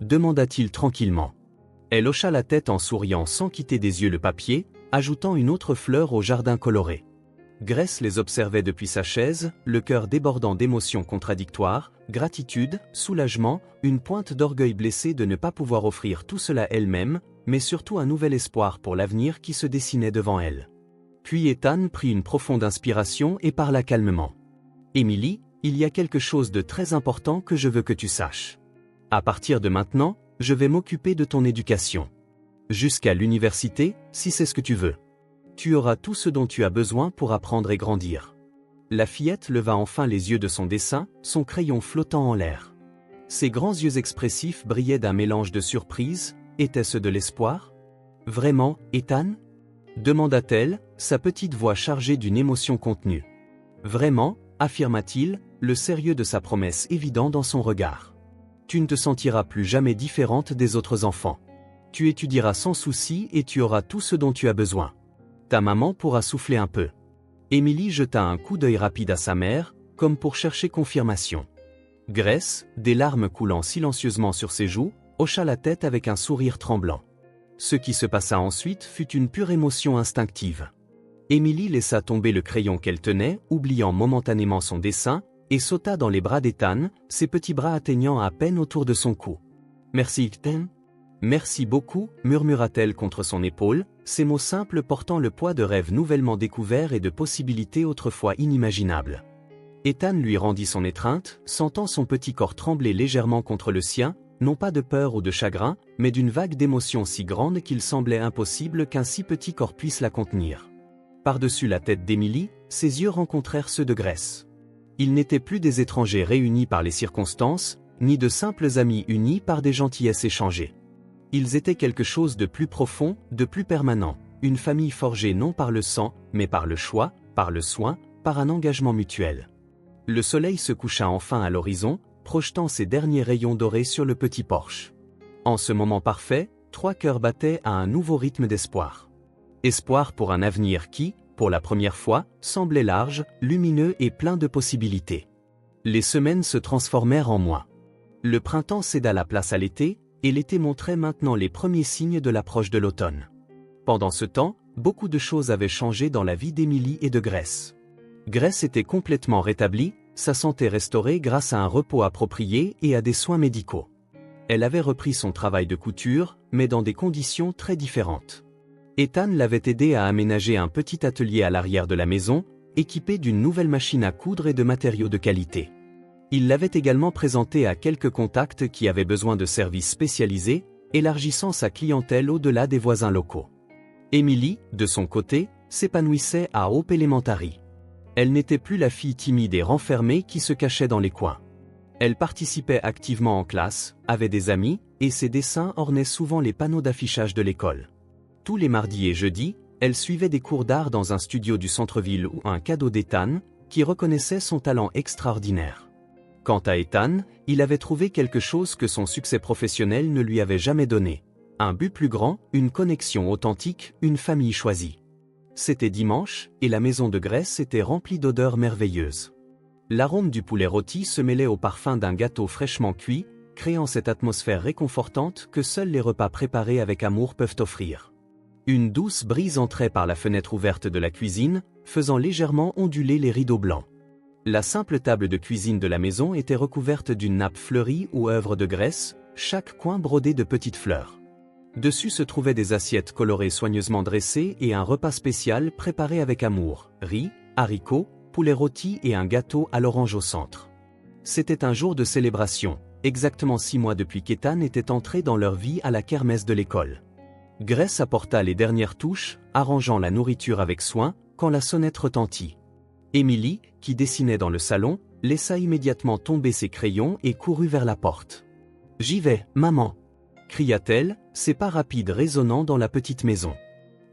Speaker 1: demanda-t-il tranquillement. Elle hocha la tête en souriant sans quitter des yeux le papier, ajoutant une autre fleur au jardin coloré. Grace les observait depuis sa chaise, le cœur débordant d'émotions contradictoires, gratitude, soulagement, une pointe d'orgueil blessé de ne pas pouvoir offrir tout cela elle-même, mais surtout un nouvel espoir pour l'avenir qui se dessinait devant elle. Puis Ethan prit une profonde inspiration et parla calmement. « Emily, il y a quelque chose de très important que je veux que tu saches. À partir de maintenant, je vais m'occuper de ton éducation. Jusqu'à l'université, si c'est ce que tu veux. Tu auras tout ce dont tu as besoin pour apprendre et grandir. La fillette leva enfin les yeux de son dessin, son crayon flottant en l'air. Ses grands yeux expressifs brillaient d'un mélange de surprise. Était-ce de l'espoir? Vraiment, Ethan? Demanda-t-elle, sa petite voix chargée d'une émotion contenue. Vraiment, affirma-t-il, le sérieux de sa promesse évident dans son regard. Tu ne te sentiras plus jamais différente des autres enfants. Tu étudieras sans souci et tu auras tout ce dont tu as besoin. Ta maman pourra souffler un peu. Émilie jeta un coup d'œil rapide à sa mère, comme pour chercher confirmation. Grace, des larmes coulant silencieusement sur ses joues, hocha la tête avec un sourire tremblant. Ce qui se passa ensuite fut une pure émotion instinctive. Émilie laissa tomber le crayon qu'elle tenait, oubliant momentanément son dessin, et sauta dans les bras d'Ethan, ses petits bras atteignant à peine autour de son cou. « Merci Ethan. »« Merci beaucoup » murmura-t-elle contre son épaule, ces mots simples portant le poids de rêves nouvellement découverts et de possibilités autrefois inimaginables. Ethan lui rendit son étreinte, sentant son petit corps trembler légèrement contre le sien, non pas de peur ou de chagrin, mais d'une vague d'émotion si grande qu'il semblait impossible qu'un si petit corps puisse la contenir. Par-dessus la tête d'Émilie, ses yeux rencontrèrent ceux de Grace. Ils n'étaient plus des étrangers réunis par les circonstances, ni de simples amis unis par des gentillesses échangées. Ils étaient quelque chose de plus profond, de plus permanent, une famille forgée non par le sang, mais par le choix, par le soin, par un engagement mutuel. Le soleil se coucha enfin à l'horizon, projetant ses derniers rayons dorés sur le petit porche. En ce moment parfait, 3 cœurs battaient à un nouveau rythme d'espoir. Espoir pour un avenir qui, pour la première fois, semblait large, lumineux et plein de possibilités. Les semaines se transformèrent en mois. Le printemps céda la place à l'été, et l'été montrait maintenant les premiers signes de l'approche de l'automne. Pendant ce temps, beaucoup de choses avaient changé dans la vie d'Émilie et de Grace. Grace était complètement rétablie, sa santé restaurée grâce à un repos approprié et à des soins médicaux. Elle avait repris son travail de couture, mais dans des conditions très différentes. Ethan l'avait aidé à aménager un petit atelier à l'arrière de la maison, équipé d'une nouvelle machine à coudre et de matériaux de qualité. Il l'avait également présenté à quelques contacts qui avaient besoin de services spécialisés, élargissant sa clientèle au-delà des voisins locaux. Émilie, de son côté, s'épanouissait à Hope Elementary. Elle n'était plus la fille timide et renfermée qui se cachait dans les coins. Elle participait activement en classe, avait des amis, et ses dessins ornaient souvent les panneaux d'affichage de l'école. Tous les mardis et jeudis, elle suivait des cours d'art dans un studio du centre-ville ou un cadeau d'Ethan, qui reconnaissait son talent extraordinaire. Quant à Ethan, il avait trouvé quelque chose que son succès professionnel ne lui avait jamais donné. Un but plus grand, une connexion authentique, une famille choisie. C'était dimanche, et la maison de Grace était remplie d'odeurs merveilleuses. L'arôme du poulet rôti se mêlait au parfum d'un gâteau fraîchement cuit, créant cette atmosphère réconfortante que seuls les repas préparés avec amour peuvent offrir. Une douce brise entrait par la fenêtre ouverte de la cuisine, faisant légèrement onduler les rideaux blancs. La simple table de cuisine de la maison était recouverte d'une nappe fleurie ou œuvre de Grace, chaque coin brodé de petites fleurs. Dessus se trouvaient des assiettes colorées soigneusement dressées et un repas spécial préparé avec amour, riz, haricots, poulet rôti et un gâteau à l'orange au centre. C'était un jour de célébration, exactement 6 mois depuis qu'Ethan était entré dans leur vie à la kermesse de l'école. Grace apporta les dernières touches, arrangeant la nourriture avec soin, quand la sonnette retentit. Émilie, qui dessinait dans le salon, laissa immédiatement tomber ses crayons et courut vers la porte. « J'y vais, maman !» cria-t-elle, ses pas rapides résonnant dans la petite maison.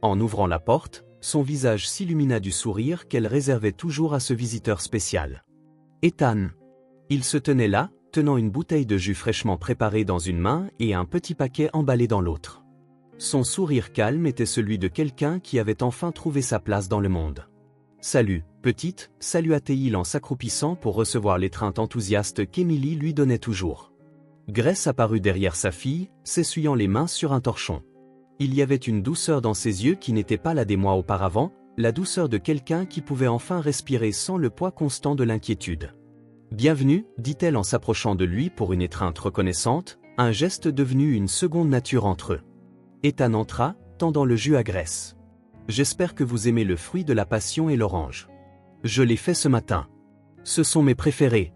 Speaker 1: En ouvrant la porte, son visage s'illumina du sourire qu'elle réservait toujours à ce visiteur spécial. Ethan. Il se tenait là, tenant une bouteille de jus fraîchement préparée dans une main et un petit paquet emballé dans l'autre. Son sourire calme était celui de quelqu'un qui avait enfin trouvé sa place dans le monde. « Salut, petite » salua-t-il en s'accroupissant pour recevoir l'étreinte enthousiaste qu'Émilie lui donnait toujours. Grace apparut derrière sa fille, s'essuyant les mains sur un torchon. Il y avait une douceur dans ses yeux qui n'était pas la des mois auparavant, la douceur de quelqu'un qui pouvait enfin respirer sans le poids constant de l'inquiétude. « Bienvenue » dit-elle en s'approchant de lui pour une étreinte reconnaissante, un geste devenu une seconde nature entre eux. Ethan entra, tendant le jus à Grace. « J'espère que vous aimez le fruit de la passion et l'orange. Je l'ai fait ce matin. Ce sont mes préférés »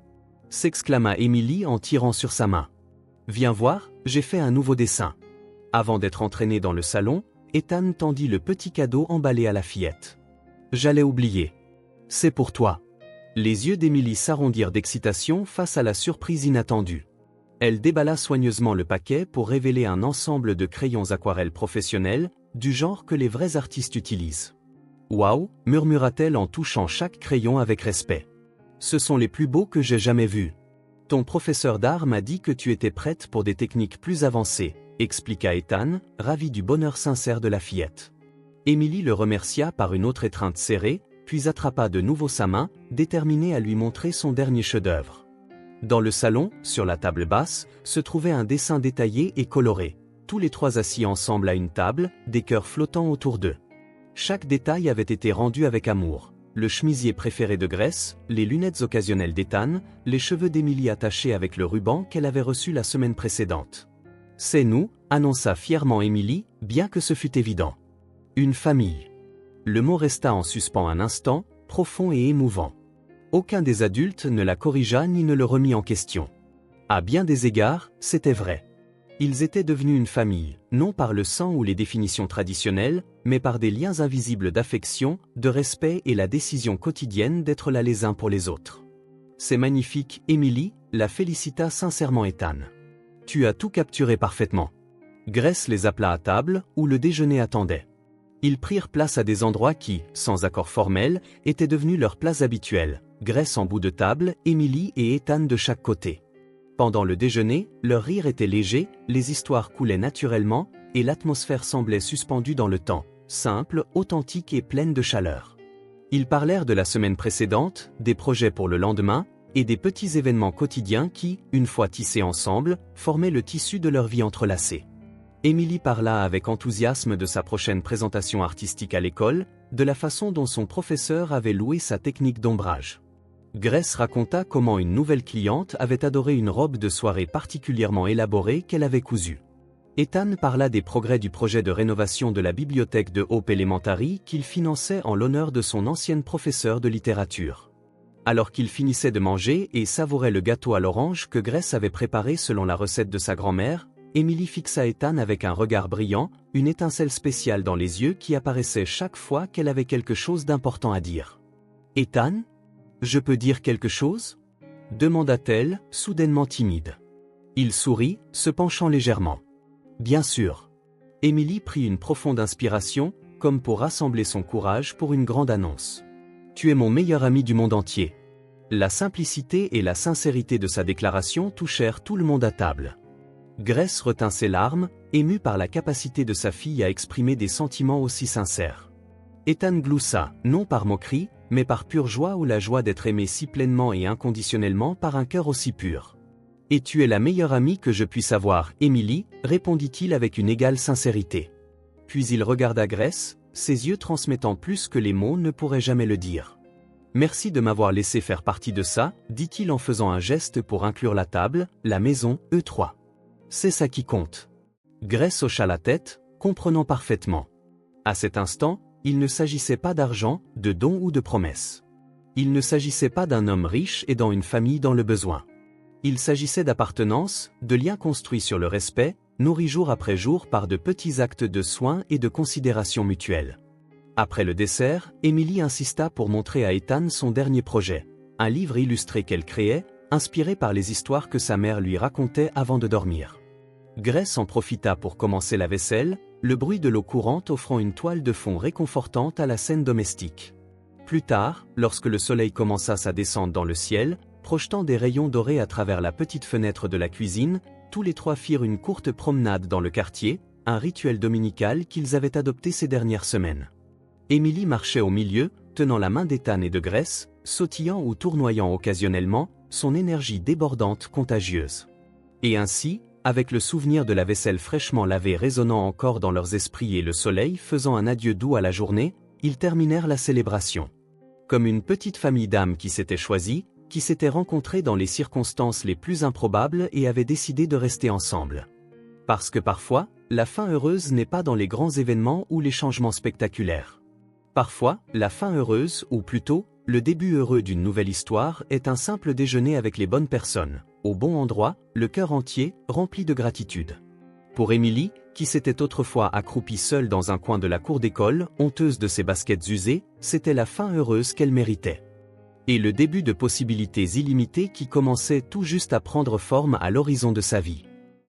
Speaker 1: s'exclama Émilie en tirant sur sa main. « Viens voir, j'ai fait un nouveau dessin. » Avant d'être entraîné dans le salon, Ethan tendit le petit cadeau emballé à la fillette. « J'allais oublier. C'est pour toi. » Les yeux d'Émilie s'arrondirent d'excitation face à la surprise inattendue. Elle déballa soigneusement le paquet pour révéler un ensemble de crayons aquarelles professionnels, du genre que les vrais artistes utilisent. « Waouh !» murmura-t-elle en touchant chaque crayon avec respect. « Ce sont les plus beaux que j'ai jamais vus. Ton professeur d'art m'a dit que tu étais prête pour des techniques plus avancées, » expliqua Ethan, ravi du bonheur sincère de la fillette. Émilie le remercia par une autre étreinte serrée, puis attrapa de nouveau sa main, déterminée à lui montrer son dernier chef-d'œuvre. Dans le salon, sur la table basse, se trouvait un dessin détaillé et coloré. Tous les trois assis ensemble à une table, des cœurs flottants autour d'eux. Chaque détail avait été rendu avec amour. Le chemisier préféré de Grace, les lunettes occasionnelles d'Ethan, les cheveux d'Émilie attachés avec le ruban qu'elle avait reçu la semaine précédente. « C'est nous », annonça fièrement Émilie, bien que ce fût évident. « Une famille. » Le mot resta en suspens un instant, profond et émouvant. Aucun des adultes ne la corrigea ni ne le remit en question. À bien des égards, c'était vrai. Ils étaient devenus une famille, non par le sang ou les définitions traditionnelles, mais par des liens invisibles d'affection, de respect et la décision quotidienne d'être là les uns pour les autres. « C'est magnifique, Émilie », la félicita sincèrement Ethan. « Tu as tout capturé parfaitement. » Grace les appela à table, où le déjeuner attendait. Ils prirent place à des endroits qui, sans accord formel, étaient devenus leurs places habituelles. Grace en bout de table, Émilie et Ethan de chaque côté. Pendant le déjeuner, leur rire était léger, les histoires coulaient naturellement, et l'atmosphère semblait suspendue dans le temps, simple, authentique et pleine de chaleur. Ils parlèrent de la semaine précédente, des projets pour le lendemain, et des petits événements quotidiens qui, une fois tissés ensemble, formaient le tissu de leur vie entrelacée. Émilie parla avec enthousiasme de sa prochaine présentation artistique à l'école, de la façon dont son professeur avait loué sa technique d'ombrage. Grace raconta comment une nouvelle cliente avait adoré une robe de soirée particulièrement élaborée qu'elle avait cousue. Ethan parla des progrès du projet de rénovation de la bibliothèque de Hope Elementary qu'il finançait en l'honneur de son ancienne professeure de littérature. Alors qu'il finissait de manger et savourait le gâteau à l'orange que Grace avait préparé selon la recette de sa grand-mère, Émilie fixa Ethan avec un regard brillant, une étincelle spéciale dans les yeux qui apparaissait chaque fois qu'elle avait quelque chose d'important à dire. « Ethan ? Je peux dire quelque chose ?» demanda-t-elle, soudainement timide. Il sourit, se penchant légèrement. « Bien sûr. » Émilie prit une profonde inspiration, comme pour rassembler son courage pour une grande annonce. « Tu es mon meilleur ami du monde entier. » La simplicité et la sincérité de sa déclaration touchèrent tout le monde à table. Grace retint ses larmes, émue par la capacité de sa fille à exprimer des sentiments aussi sincères. Ethan gloussa, non par moquerie, mais par pure joie ou la joie d'être aimé si pleinement et inconditionnellement par un cœur aussi pur. « Et tu es la meilleure amie que je puisse avoir, Émilie, » répondit-il avec une égale sincérité. Puis il regarda Grace, ses yeux transmettant plus que les mots ne pourraient jamais le dire. « Merci de m'avoir laissé faire partie de ça, » dit-il en faisant un geste pour inclure la table, la maison, eux trois. « C'est ça qui compte. » Grace hocha la tête, comprenant parfaitement. À cet instant, il ne s'agissait pas d'argent, de dons ou de promesses. Il ne s'agissait pas d'un homme riche aidant une famille dans le besoin. Il s'agissait d'appartenance, de liens construits sur le respect, nourris jour après jour par de petits actes de soin et de considération mutuelle. Après le dessert, Émilie insista pour montrer à Ethan son dernier projet, un livre illustré qu'elle créait, inspiré par les histoires que sa mère lui racontait avant de dormir. Grace en profita pour commencer la vaisselle, le bruit de l'eau courante offrant une toile de fond réconfortante à la scène domestique. Plus tard, lorsque le soleil commença sa descente dans le ciel, projetant des rayons dorés à travers la petite fenêtre de la cuisine, tous les trois firent une courte promenade dans le quartier, un rituel dominical qu'ils avaient adopté ces dernières semaines. Émilie marchait au milieu, tenant la main d'Ethan et de Grace, sautillant ou tournoyant occasionnellement, son énergie débordante contagieuse. Et ainsi, avec le souvenir de la vaisselle fraîchement lavée résonnant encore dans leurs esprits et le soleil faisant un adieu doux à la journée, ils terminèrent la célébration. Comme une petite famille d'âmes qui s'était choisie, qui s'était rencontrée dans les circonstances les plus improbables et avait décidé de rester ensemble. Parce que parfois, la fin heureuse n'est pas dans les grands événements ou les changements spectaculaires. Parfois, la fin heureuse, ou plutôt, le début heureux d'une nouvelle histoire est un simple déjeuner avec les bonnes personnes, au bon endroit, le cœur entier, rempli de gratitude. Pour Émilie, qui s'était autrefois accroupie seule dans un coin de la cour d'école, honteuse de ses baskets usées, c'était la fin heureuse qu'elle méritait. et le début de possibilités illimitées qui commençaient tout juste à prendre forme à l'horizon de sa vie.